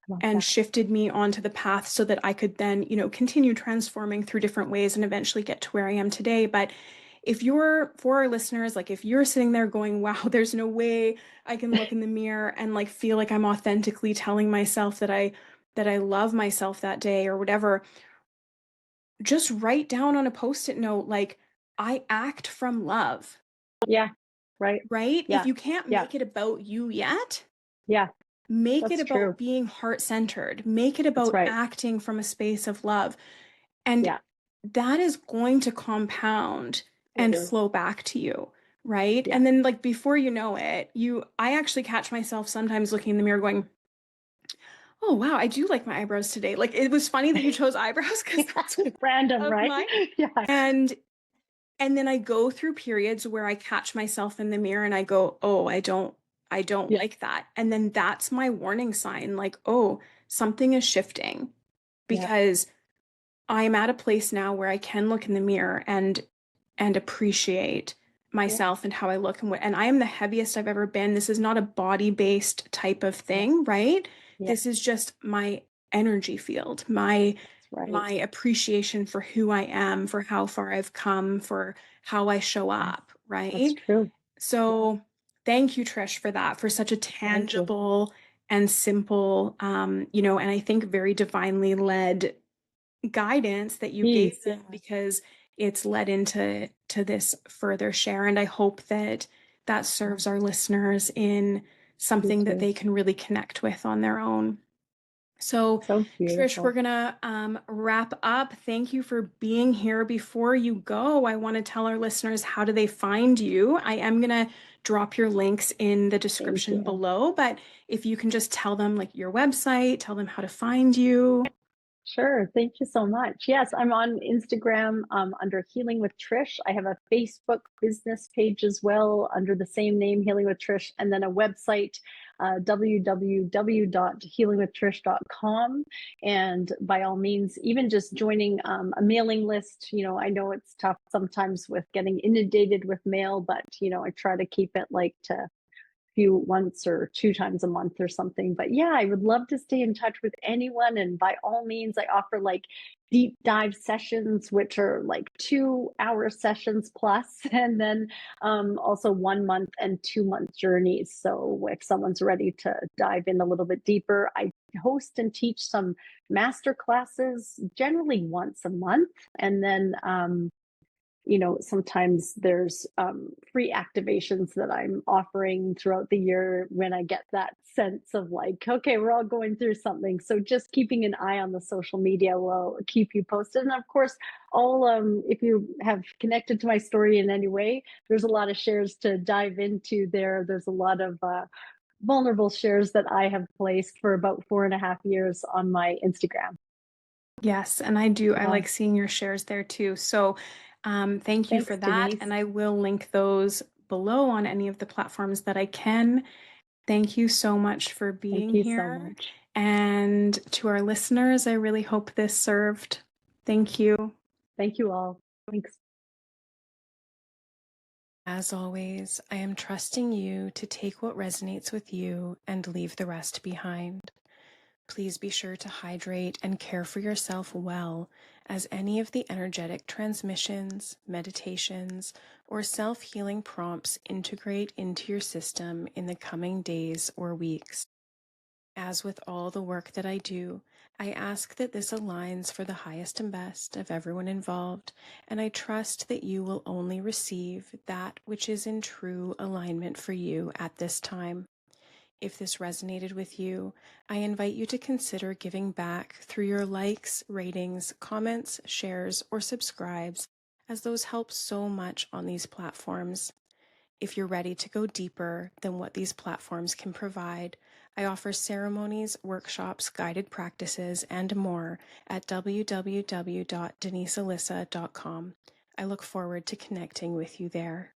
Love and that. shifted me onto the path so that I could then, continue transforming through different ways and eventually get to where I am today. But if you're, for our listeners, like if you're sitting there going, wow, there's no way I can look in the mirror and like feel like I'm authentically telling myself that I love myself that day or whatever, just write down on a post-it note, like, I act from love, Yeah. Right. right? If Yeah. you can't Yeah. make it about you yet, Yeah, Make it that's true. about being heart-centered. Make it That's about right. acting from a space of love. And Yeah, that is going to compound it and is. flow back to you, right? Yeah. And then like before you know it, I actually catch myself sometimes looking in the mirror going, "Oh wow, I do like my eyebrows today." Like it was funny that you chose eyebrows because that's one Random, of right? mine. Yeah, And and then I go through periods where I catch myself in the mirror and I go, "Oh, I don't yeah, like that." And then that's my warning sign like, "Oh, something is shifting." yeah, Because I'm at a place now where I can look in the mirror and appreciate yeah, myself and how I look and I am the heaviest I've ever been. This is not a body-based type of yeah, thing, right? yeah. This is just my energy field, my That's right. my appreciation for who I am, for how far I've come, for how I show Yeah, up, that's right? true. Yeah, So thank you, Trish, for that, for such a thank you. tangible and simple, and I think very divinely led guidance that you gave Peace. them Yeah, because it's led into this further share. And I hope that that yeah. serves our listeners in You something that too. they can really connect with on their own. So, So Trish, we're beautiful. gonna wrap up. Thank you for being here. Before you go, I want to tell our listeners how do they find you. I am gonna drop your links in the Thank description you. below, but if you can just tell them like your website, tell them how to find you. Sure. Thank you so much. Yes, I'm on Instagram under Healing with Trish. I have a Facebook business page as well under the same name, Healing with Trish, and then a website, www.healingwithtrish.com. And by all means, even just joining a mailing list, I know it's tough sometimes with getting inundated with mail, but, I try to keep it like to few once or two times a month or something. But yeah, I would love to stay in touch with anyone. And by all means, I offer like deep dive sessions, which are like 2 hour sessions plus, and then also 1 month and 2 month journeys. So if someone's ready to dive in a little bit deeper, I host and teach some master classes generally once a month. And then sometimes there's free activations that I'm offering throughout the year when I get that sense of like, okay, we're all going through something. So just keeping an eye on the social media will keep you posted. And of course, all if you have connected to my story in any way, there's a lot of shares to dive into there. There's a lot of vulnerable shares that I have placed for about 4.5 years on my Instagram. Yes, and I do. I Yeah. like seeing your shares there too. So, thank you for Thanks, that. Denise. And I will link those below on any of the platforms that I can. Thank you so much for Thank being you so here. much. And to our listeners, I really hope this served. Thank you. Thank you all. Thanks. As always, I am trusting you to take what resonates with you and leave the rest behind. Please be sure to hydrate and care for yourself well, as any of the energetic transmissions, meditations, or self healing prompts integrate into your system in the coming days or weeks. As with all the work that I do, I ask that this aligns for the highest and best of everyone involved, and I trust that you will only receive that which is in true alignment for you at this time. If this resonated with you, I invite you to consider giving back through your likes, ratings, comments, shares, or subscribes, as those help so much on these platforms. If you're ready to go deeper than what these platforms can provide, I offer ceremonies, workshops, guided practices, and more at www.denisealyssa.com. I look forward to connecting with you there.